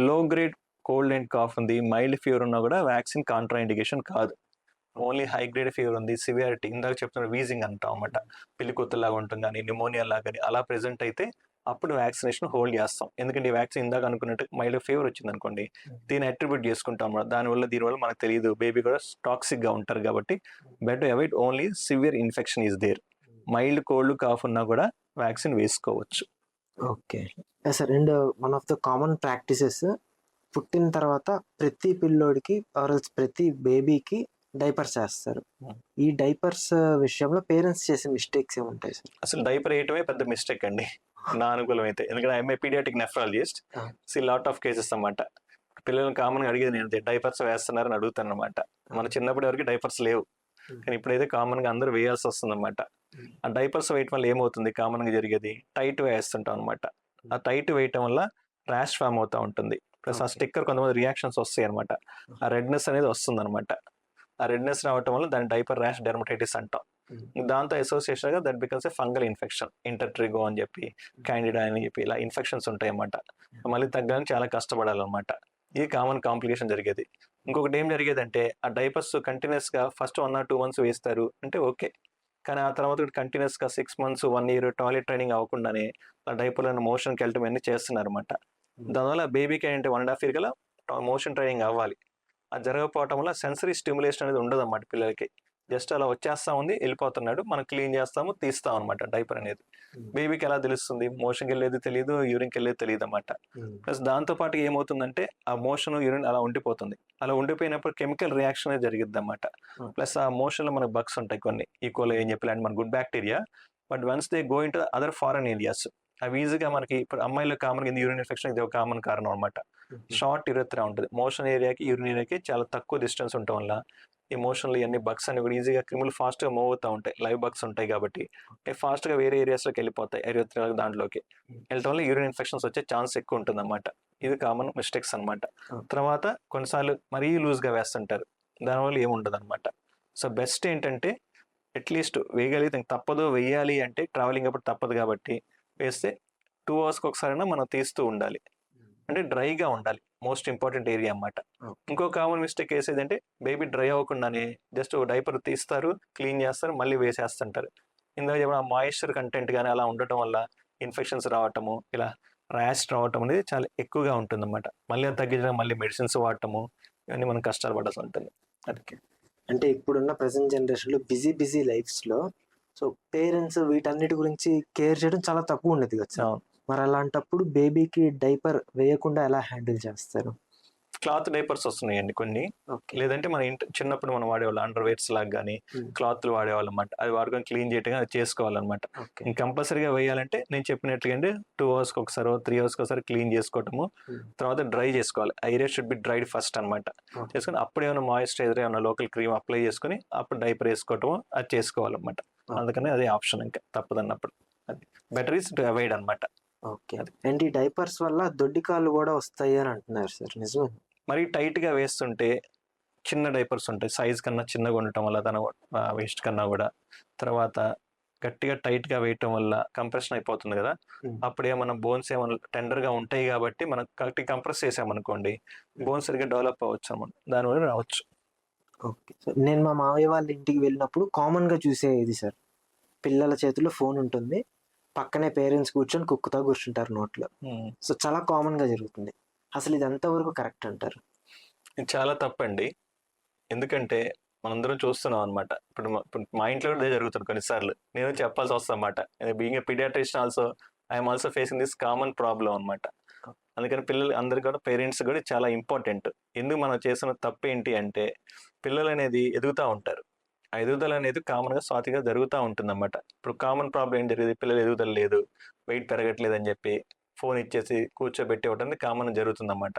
Low grade cold and cough ఉంది, మైల్డ్ ఫీవర్ ఉన్నా కూడా వ్యాక్సిన్ కాంట్రా ఇండికేషన్ కాదు. ఓన్లీ హై గ్రేడ్ ఫీవర్ ఉంది, సివియారిటీ ఇందాక చెప్తున్న వీజింగ్ అంటాం అన్నమాట, పిల్లికొత్తలాగా ఉంటుంది కానీ న్యూమోనియా లాగా అలా ప్రెజెంట్ అయితే అప్పుడు వ్యాక్సినేషన్ హోల్డ్ చేస్తాం. ఎందుకంటే ఈ వ్యాక్సిన్ ఇందాక అనుకున్నట్టు మైల్డ్ ఫీవర్ వచ్చింది అనుకోండి, దీన్ని అట్రిబ్యూట్ చేసుకుంటాం అన్నమాట. దీనివల్ల మనకు తెలియదు, బేబీ కూడా టాక్సిక్ గా ఉంటారు కాబట్టి better avoid. Only severe infection is there. Mild cold cough ఉన్నా కూడా వ్యాక్సిన్ వేసుకోవచ్చు. Okay sir. And one of the common practices పుట్టిన తర్వాత ప్రతి పిల్లోడికి ప్రతి బేబీకి డైపర్స్ వేస్తారు. ఈ డైపర్స్ విషయంలో పేరెంట్స్ చేసే మిస్టేక్స్ ఏముంటాయి సార్? అసలు డైపర్ వేయటమే పెద్ద మిస్టేక్ అండి నా అనుకూలం అయితే. ఎందుకంటే I'm a paediatric nephrologist. See lot of cases అన్నమాట. పిల్లలను కామన్ గా అడిగేది నేను డైపర్స్ వేస్తున్నారని అడుగుతాను అనమాట. మన చిన్నప్పటి వరకు డైపర్స్ లేవు, కానీ ఇప్పుడైతే కామన్ గా అందరూ వేయాల్సి వస్తుంది అనమాట. ఆ డైపర్స్ వేయటం వల్ల ఏమవుతుంది, కామన్ గా జరిగేది టైట్ వేస్తుంటాం అనమాట. ఆ టైట్ వేయటం వల్ల ర్యాష్ ఫామ్ అవుతా ఉంటుంది. ప్లస్ ఆ స్టిక్కర్ కొంతమంది రియాక్షన్స్ వస్తాయి అనమాట. ఆ రెడ్నెస్ అనేది వస్తుంది అనమాట. ఆ రెడ్నెస్ రావటం వల్ల దాని డైపర్ ర్యాష్ డెర్మటైటిస్ అంటాం. దాంతో అసోసియేషన్ గా that becomes a fungal infection, intertrigo అని చెప్పి, క్యాండిడా అని చెప్పి ఇలా ఇన్ఫెక్షన్స్ ఉంటాయి అన్నమాట. మళ్ళీ తగ్గడానికి చాలా కష్టపడాలన్నమాట. ఇది కామన్ కాంప్లికేషన్ జరిగేది. ఇంకొకటి ఏం జరిగేదంటే ఆ డైపర్స్ కంటిన్యూస్ గా ఫస్ట్ 1 or 2 months వేస్తారు అంటే ఓకే, కానీ ఆ తర్వాత కంటిన్యూస్ గా 6 months, 1 year టాయిలెట్ ట్రైనింగ్ అవ్వకుండానే ఆ డైపర్లను మోషన్కి వెళ్ళటం అన్ని చేస్తున్నారు అనమాట. దానివల్ల బేబీకి ఏంటంటే 1.5 year కల్లా మోషన్ ట్రైనింగ్ అవ్వాలి. అది జరగకపోవటం వల్ల సెన్సరీ స్టిమ్యులేషన్ అనేది ఉండదు అన్నమాట పిల్లలకి. జస్ట్ అలా వచ్చేస్తా ఉంది, వెళ్ళిపోతున్నాడు, మనం క్లీన్ చేస్తాము, తీస్తాం అనమాట డైపర్ అనేది. బేబీకి ఎలా తెలుస్తుంది? మోషన్కి వెళ్ళేది తెలియదు, యూరిన్కి వెళ్ళేది తెలియదు అనమాట. ప్లస్ దాంతో పాటు ఏమవుతుందంటే ఆ మోషన్ యూరిన్ అలా ఉండిపోతుంది. అలా ఉండిపోయినప్పుడు కెమికల్ రియాక్షన్ అనేది జరిగిద్ది అనమాట. ప్లస్ ఆ మోషన్ లో మనకు బగ్స్ ఉంటాయి కొన్ని, ఈకోలో ఏం చెప్పాలంటే మన good bacteria. But once they go in to other foreign areas, అవి ఈజీగా మనకి ఇప్పుడు అమ్మాయిలో కామన్ యూరిన్ ఇన్ఫెక్షన్ ఇది ఒక కామన్ కారణం అనమాట. షార్ట్ యురెత్రా ఉంటుంది, మోషన్ ఏరియాకి యూరిన్ ఏరియాకి చాలా తక్కువ డిస్టెన్స్ ఉండటం వల్ల ఈ మోషన్లు ఇవన్నీ బగ్స్ అని కూడా ఈజీగా క్రిములు ఫాస్ట్గా మూవ్ అవుతూ ఉంటాయి, లైవ్ బగ్స్ ఉంటాయి కాబట్టి ఫాస్ట్గా వేరే ఏరియాస్లోకి వెళ్ళిపోతాయి, యురెత్రా దాంట్లోకి వెళ్ళటం వల్ల యూరిన్ ఇన్ఫెక్షన్స్ వచ్చే ఛాన్స్ ఎక్కువ ఉంటుంది అన్నమాట. ఇది కామన్ మిస్టేక్స్ అనమాట. తర్వాత కొన్నిసార్లు మరీ లూజ్గా వేస్తుంటారు, దానివల్ల ఏముండదు అనమాట. సో బెస్ట్ ఏంటంటే అట్లీస్ట్ వేయగలిగితే తప్పదు, వేయాలి అంటే ట్రావెలింగ్ అప్పుడు తప్పదు కాబట్టి వేస్తే 2 అవర్స్కి ఒకసారైనా మనం తీస్తూ ఉండాలి. అంటే డ్రైగా ఉండాలి, మోస్ట్ ఇంపార్టెంట్ ఏరియా అన్నమాట. ఇంకో కామన్ మిస్టేక్ వేసేదంటే బేబీ డ్రై అవ్వకుండానే జస్ట్ డైపర్ తీస్తారు, క్లీన్ చేస్తారు, మళ్ళీ వేసేస్తుంటారు. ఇందులో ఏమైనా మాయిశ్చర్ కంటెంట్ కానీ అలా ఉండటం వల్ల ఇన్ఫెక్షన్స్ రావటము, ఇలా ర్యాష్ రావటం అనేది చాలా ఎక్కువగా ఉంటుంది అన్నమాట. మళ్ళీ అది తగ్గించడం, మళ్ళీ మెడిసిన్స్ వాడటము, ఇవన్నీ మనం కష్టాలు పడాల్సి ఉంటుంది. అందుకే అంటే ఇప్పుడున్న ప్రెసెంట్ జనరేషన్లో బిజీ లైఫ్స్లో సో పేరెంట్స్ వీటన్నిటి గురించి కేర్ చేయడం చాలా తక్కువ ఉండేది కదా సార్. మరి అలాంటప్పుడు బేబీకి డైపర్ వేయకుండా ఎలా హ్యాండిల్ చేస్తారు? క్లాత్ డైపర్స్ వస్తున్నాయండి కొన్ని, లేదంటే మన చిన్నప్పుడు మనం వాడేవాళ్ళం అండర్ వేర్స్ లాగా కానీ క్లాత్లు వాడేవాళ్ళం అనమాట. అది వాడుకొని క్లీన్ చేయటం అది చేసుకోవాలన్నమాట. కంపల్సరీగా వేయాలంటే నేను చెప్పినట్లుగా అండి 2 అవర్స్కి ఒకసారి 3 అవర్స్కి ఒకసారి క్లీన్ చేసుకోవటము, తర్వాత డ్రై చేసుకోవాలి. Area should be dried first అనమాట. చేసుకుని అప్పుడు ఏమైనా మాయిశ్చరైజర్ ఏమైనా లోకల్ క్రీమ్ అప్లై చేసుకుని అప్పుడు డైపర్ వేసుకోవటము అది చేసుకోవాలన్నమాట. అందుకని అదే ఆప్షన్, ఇంకా తప్పదన్నప్పుడు అది బెటర్ ఈస్ టు అవాయిడ్ అనమాట. ఓకే. అండ్ ఈ డైపర్స్ వల్ల దొడ్డి కాళ్ళు కూడా వస్తాయి అని అంటున్నారు సార్, నిజమే? మరి టైట్గా వేస్తుంటే చిన్న డైపర్స్ ఉంటాయి, సైజ్ కన్నా చిన్నగా ఉండటం వల్ల తన వేస్ట్ కన్నా కూడా, తర్వాత గట్టిగా టైట్గా వేయటం వల్ల కంప్రెషన్ అయిపోతుంది కదా, అప్పుడు ఏమన్నా బోన్స్ ఏమన్నా టెండర్గా ఉంటాయి కాబట్టి మనం కరెక్ట్గా కంప్రెస్ చేసామనుకోండి బోన్స్ సరిగ్గా డెవలప్ అవ్వచ్చు అన్నమాట, దానివల్ల రావచ్చు. Okay sir. నేను మా మావయ్య వాళ్ళ ఇంటికి వెళ్ళినప్పుడు కామన్గా చూసేది సార్, పిల్లల చేతిలో ఫోన్ ఉంటుంది, పక్కనే పేరెంట్స్ కూర్చొని కుక్కుతా కూర్చుంటారు నోట్లో. సో చాలా కామన్గా జరుగుతుంది. అసలు ఇది ఎంతవరకు కరెక్ట్ అంటారు? ఇది చాలా తప్పండి. ఎందుకంటే మనందరం చూస్తున్నాం అనమాట. ఇప్పుడు మా ఇంట్లో కూడా ఇదే జరుగుతుంది కొన్నిసార్లు, నేను చెప్పాల్సి వస్తుంది అనమాట. Being a paediatrician also I'm also facing this common problem అనమాట. అందుకని పిల్లలు అందరు కూడా పేరెంట్స్ కూడా చాలా ఇంపార్టెంట్. ఎందుకు మనం చేసిన తప్పు ఏంటి అంటే పిల్లలు అనేది ఎదుగుతూ ఉంటారు, ఆ ఎదుగుదల అనేది కామన్గా స్వాతిగా జరుగుతూ ఉంటుంది అన్నమాట. ఇప్పుడు కామన్ ప్రాబ్లం ఏం జరిగింది, పిల్లలు ఎదుగుదల లేదు, వెయిట్ పెరగట్లేదు అని చెప్పి ఫోన్ ఇచ్చేసి కూర్చోబెట్టి ఇవ్వడం కామన్ జరుగుతుంది అన్నమాట.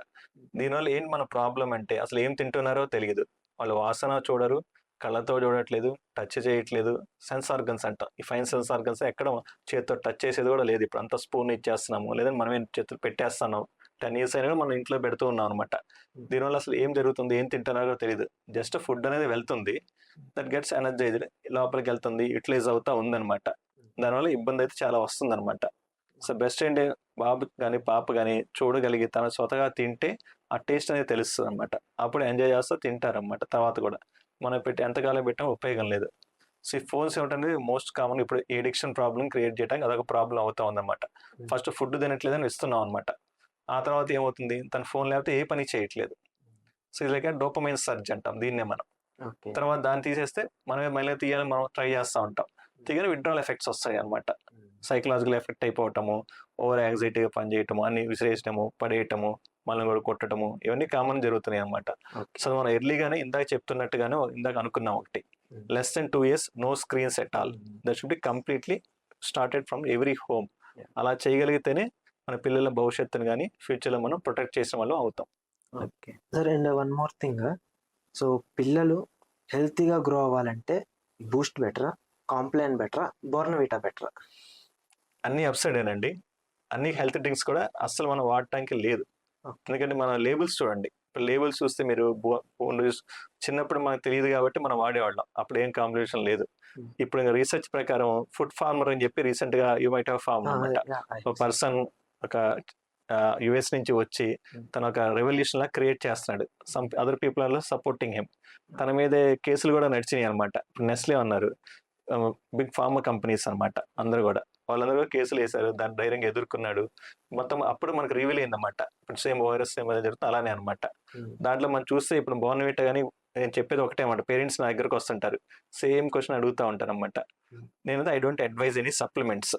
దీనివల్ల ఏంటి మన ప్రాబ్లం అంటే అసలు ఏం తింటున్నారో తెలియదు, వాళ్ళు వాసన చూడరు, కళ్ళతో చూడట్లేదు, టచ్ చేయట్లేదు. సెన్స్ ఆర్గన్స్ అంటాం, ఈ ఫైన్ సెన్స్ ఆర్గన్స్ ఎక్కడ చేతితో టచ్ చేసేది కూడా లేదు. ఇప్పుడు అంతా స్పూన్ ఇచ్చేస్తున్నాము, లేదంటే మనమే చేతులు పెట్టేస్తున్నాం. 10 years అయినా మనం ఇంట్లో పెడుతూ ఉన్నాం అనమాట. దీనివల్ల అసలు ఏం జరుగుతుంది, ఏం తింటున్నారో తెలియదు. జస్ట్ ఫుడ్ అనేది వెళ్తుంది, దట్ గెట్స్ ఎనర్జైజ్డ్, లోపలికి వెళ్తుంది, యూటిలైజ్ అవుతా ఉందన్నమాట. దానివల్ల ఇబ్బంది అయితే చాలా వస్తుంది అనమాట. సో బెస్ట్ ఏంటి, బాబు కానీ పాప కానీ చూడగలిగి తన స్వతగా తింటే ఆ టేస్ట్ అనేది తెలుస్తుంది అనమాట. అప్పుడు ఎంజాయ్ చేస్తూ తింటారనమాట. తర్వాత కూడా మనం ఎంతకాలం పెట్టినా ఉపయోగం లేదు. సో ఈ ఫోన్స్ ఏమిటంటే మోస్ట్ కామన్ ఇప్పుడు ఎడిక్షన్ ప్రాబ్లం క్రియేట్ చేయడానికి అదొక ప్రాబ్లం అవుతా ఉందన్నమాట. ఫస్ట్ ఫుడ్ తినట్లేదని ఇస్తున్నాం అనమాట, ఆ తర్వాత ఏమవుతుంది తన ఫోన్ లేకపోతే ఏ పని చేయట్లేదు. సో ఇది డోపమైన్ సర్జ్ అంటాం దీన్నే మనం. తర్వాత దాన్ని తీసేస్తే మనమే మళ్ళీ తీయాలని మనం ట్రై చేస్తూ ఉంటాం, తీయని విత్డ్రాల్ ఎఫెక్ట్స్ వస్తాయి అనమాట. సైకలాజికల్ ఎఫెక్ట్ అయిపోవటము, ఓవర్ యాంగ్జైటీగా పనిచేయటము, అన్ని విసిరేయటము, పడేయటము, మళ్ళీ కూడా కొట్టడము, ఇవన్నీ కామన్ జరుగుతున్నాయి అనమాట. సో మనం ఎర్లీగానే ఇందాక చెప్తున్నట్టుగానే ఇందాక అనుకున్నాం ఒకటి, less than 2 years no screens at all, that should be completely started from every home. అలా చేయగలిగితేనే మన పిల్లల భవిష్యత్తును కానీ ఫ్యూచర్లో మనం ప్రొటెక్ట్ చేసిన వాళ్ళు అవుతాం. Okay sir. And one more thing, so పిల్లలు హెల్తీగా గ్రో అవ్వాలంటే బూస్ట్ బెటరా, కాంప్లాన్ బెటరా, బోర్న్విటా బెటరా? అన్ని అప్సైడేనండి. అన్ని హెల్త్ డ్రింక్స్ కూడా అస్సలు మనం వాడటానికి లేదు. ఎందుకంటే మన లేబుల్స్ చూడండి, ఇప్పుడు లేబుల్స్ చూస్తే మీరు చిన్నప్పుడు మనకు తెలియదు కాబట్టి మనం వాడేవాళ్ళం, అప్పుడు ఏం కాంబినేషన్ లేదు. ఇప్పుడు రీసెర్చ్ ప్రకారం ఫుడ్ ఫార్మర్ అని చెప్పి రీసెంట్ గా యూ మైట్ హావ్ ఫార్మ్ అనమాట. ఒక పర్సన్ ఒక యుఎస్ నుంచి వచ్చి తన ఒక రెవల్యూషన్ లా క్రియేట్ చేస్తున్నాడు. Some other people are supporting him. తన మీదే కేసులు కూడా నడిచినాయి అనమాట. ఇప్పుడు నెస్లే ఉన్నారు, బిగ్ ఫార్మా కంపెనీస్ అనమాట, అందరూ కూడా వాళ్ళందరూ కూడా కేసులు వేశారు, దాన్ని ధైర్యంగా ఎదుర్కొన్నాడు. మొత్తం అప్పుడు మనకు రివీల్ అయిందన్నమాట. ఇప్పుడు సేమ్ వైరస్ సేమ్ జరుగుతుంది అలానే అనమాట. దాంట్లో మనం చూస్తే ఇప్పుడు బోర్న్విటా కానీ నేను చెప్పేది ఒకటే అన్నమాట. పేరెంట్స్ నా దగ్గరకు వస్తుంటారు. సేమ్ క్వెషన్ అడుగుతా ఉంటారనమాట. నేను I don't advise any supplements.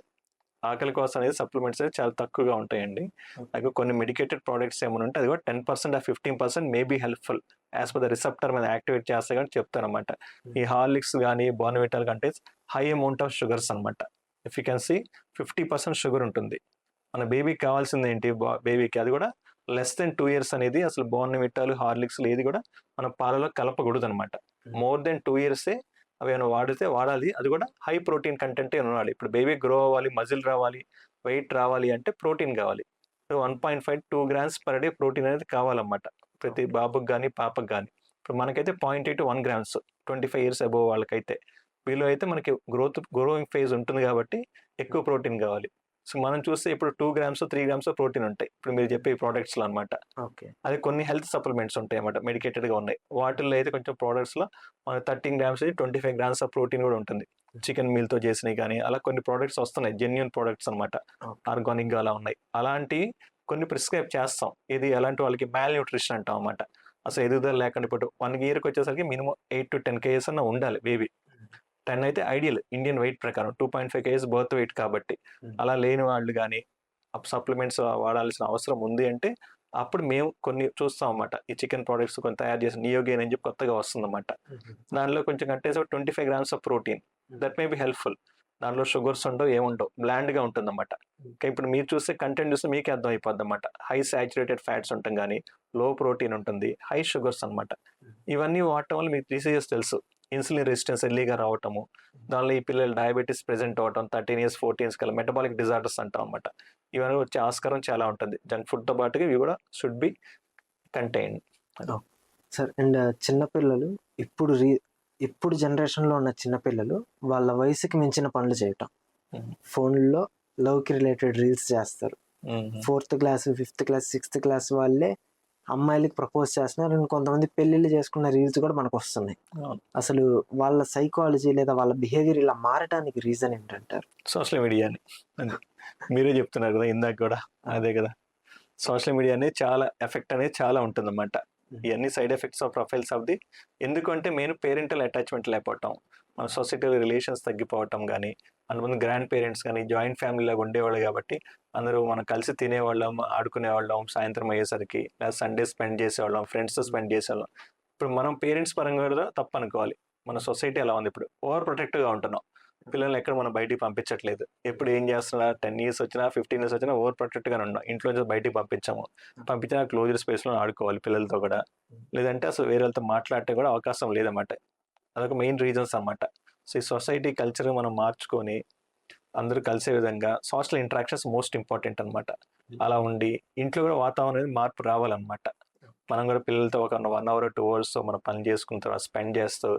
ఆకలి కోసం అనేది సప్లిమెంట్స్ అనేది చాలా తక్కువగా ఉంటాయండి. నాకు కొన్ని మెడికేటెడ్ ప్రోడక్ట్స్ ఏమైనా ఉంటే అది కూడా 10% or 15% may be helpful as per the receptor మీద యాక్టివేట్ చేస్తే కానీ చెప్తానమాట. ఈ హార్లిక్స్ కానీ బోర్న్విటాల్ కంటే హై అమౌంట్ ఆఫ్ షుగర్స్ అనమాట. If you can see 50% sugar ఉంటుంది. మన బేబీకి కావాల్సింది ఏంటి, బేబీకి అది కూడా లెస్ దెన్ 2 years అనేది అసలు బోర్న్విటాలు హార్లిక్స్ ఏది కూడా మన పాలలో కలపకూడదు అనమాట. మోర్ దెన్ 2 years అవి ఏమైనా వాడాలి. అది కూడా హై ప్రోటీన్ కంటెంట్ ఉండాలి. ఇప్పుడు బేబీ గ్రో అవ్వాలి, మజిల్ రావాలి, వెయిట్ రావాలి అంటే ప్రోటీన్ కావాలి. 1.5-2 grams per day ప్రోటీన్ అనేది కావాలన్నమాట ప్రతి బాబుకి కానీ పాపకు కానీ. ఇప్పుడు మనకైతే 0.8 to 1 grams 25 years అబోవ్ వాళ్ళకైతే. వీళ్ళు అయితే మనకి గ్రోయింగ్ ఫేజ్ ఉంటుంది కాబట్టి ఎక్కువ ప్రోటీన్ కావాలి. సో మనం చూస్తే ఇప్పుడు 2 grams 3 grams ప్రోటీన్ ఉంటాయి ఇప్పుడు మీరు చెప్పే ప్రోడక్ట్స్ లో అనమాట. ఓకే. అది కొన్ని హెల్త్ సప్లిమెంట్స్ ఉంటాయి అన్నమాట, మెడికేటెడ్ గా ఉన్నాయి. వాటిల్లో అయితే కొంచెం ప్రోడక్ట్స్ లో మన 13 grams 25 grams ఆఫ్ ప్రోటీన్ కూడా ఉంటుంది. చికెన్ మీల్ తో చేసినవి కానీ అలా కొన్ని ప్రోడక్ట్స్ వస్తున్నాయి, జెన్యూన్ ప్రోడక్ట్స్ అనమాట, ఆర్గానిక్ గా అలా ఉన్నాయి. అలాంటి కొన్ని ప్రిస్క్రైబ్ చేస్తాం. ఇది అలాంటి వాళ్ళకి మాల్ న్యూట్రిషన్ అంటాం అన్నమాట. అసలు ఎదుగుదల లేకుండా ఇప్పుడు 1 yearకి వచ్చేసరికి మినిమం 8 to 10 kgs అన్న ఉండాలి బేబీ. 10 అయితే ఐడియల్ ఇండియన్ వెయిట్ ప్రకారం, 2.5 kgs బర్త్ వెయిట్ కాబట్టి. అలా లేని వాళ్ళు కానీ సప్లిమెంట్స్ వాడాల్సిన అవసరం ఉంది అంటే అప్పుడు మేము కొన్ని చూస్తాం అన్నమాట. ఈ చికెన్ ప్రోడక్ట్స్ కొన్ని తయారు చేసిన నియోగేన్ అని చెప్పి కొత్తగా వస్తుంది అన్నమాట. దానిలో కొంచెం కంటేసి 25 grams of protein, that may be helpful. దానిలో షుగర్స్ ఉండవు, ఏముండవు, బ్లాండ్ గా ఉంటుంది అన్నమాట. ఇప్పుడు మీరు చూస్తే కంటెంట్ చూస్తే మీకే అర్థం అయిపోద్ది అన్నమాట. హై సాచురేటెడ్ ఫ్యాట్స్ ఉంటుంది కానీ లో ప్రోటీన్ ఉంటుంది, హై షుగర్స్ అన్నమాట. ఇవన్నీ వాడటం వల్ల మీకు డిసీజెస్ తెలుసు. ఇన్సులిన్ రెసిస్టెన్స్ ఎర్లీగా రావటము, దానిలో ఈ పిల్లలు డయాబెటీస్ ప్రెజెంట్ అవటం 13 years 14 years కల్లా మెటబాలిక్ డిజార్డర్స్ అంటాం అన్నమాట. ఇవన్నీ వచ్చే ఆస్కారం చాలా ఉంటుంది. జంక్ ఫుడ్ తో పాటుగా ఇవి కూడా should be contain. Sir and చిన్నపిల్లలు ఇప్పుడు జనరేషన్లో ఉన్న చిన్నపిల్లలు వాళ్ళ వయసుకి మించిన పనులు చేయటం, ఫోన్లో లవ్కి రిలేటెడ్ రీల్స్ చేస్తారు. 4th class 5th class 6th class వాళ్ళే అమ్మాయిలకి ప్రపోజ్ చేస్తున్నారు. అండ్ కొంతమంది పెళ్లిళ్ళు చేసుకున్న రీల్స్ కూడా మనకు వస్తున్నాయి. అసలు వాళ్ళ సైకాలజీ లేదా వాళ్ళ బిహేవియర్ ఇలా మారడానికి రీజన్ ఏంటంటారు? సోషల్ మీడియా అని మీరే చెప్తున్నారు కదా ఇందాక కూడా, అదే కదా. సోషల్ మీడియా అనేది చాలా ఎఫెక్ట్ అనేది చాలా ఉంటుంది అన్నమాట. ఇవన్నీ side effects of profiles of the. ఎందుకంటే మెయిన్ పేరెంటల్ అటాచ్మెంట్ లేకపోవటం, మన సొసైటీలో రిలేషన్స్ తగ్గిపోవటం కానీ, అంతమంది గ్రాండ్ పేరెంట్స్ కానీ జాయింట్ ఫ్యామిలీలాగా ఉండేవాళ్ళు కాబట్టి అందరూ మనం కలిసి తినేవాళ్ళం, ఆడుకునేవాళ్ళం, సాయంత్రం అయ్యేసరికి లేదా సండే స్పెండ్ చేసేవాళ్ళం, ఫ్రెండ్స్తో స్పెండ్ చేసేవాళ్ళం. ఇప్పుడు మనం పేరెంట్స్ పరంగా కూడా తప్పు అనుకోవాలి. మన సొసైటీ అలా ఉంది. ఇప్పుడు ఓవర్ ప్రొటెక్టివ్గా ఉంటున్నాం. పిల్లల్ని ఎక్కడ మనం బయటికి పంపించట్లేదు. ఎప్పుడు ఏం చేస్తున్నా 10 years వచ్చినా 15 years వచ్చినా ఓవర్ ప్రొటెక్ట్గానే ఉన్నాం. ఇంట్లో నుంచి బయటికి పంపించినా క్లోజ్డ్ స్పేస్లో ఆడుకోవాలి పిల్లలతో కూడా. లేదంటే అసలు వేరే వాళ్ళతో మాట్లాడితే కూడా అవకాశం లేదన్నమాట. అదొక మెయిన్ రీజన్స్ అన్నమాట. సో ఈ సొసైటీ కల్చర్ మనం మార్చుకొని అందరూ కలిసే విధంగా సోషల్ ఇంటరాక్షన్స్ మోస్ట్ ఇంపార్టెంట్ అన్నమాట. అలా ఉండి ఇంట్లో కూడా వాతావరణం అనేది మార్పు రావాలన్నమాట. మనం కూడా పిల్లలతో ఒక 1 hour 2 hours మనం పని చేసుకున్న తర్వాత స్పెండ్ చేస్తూ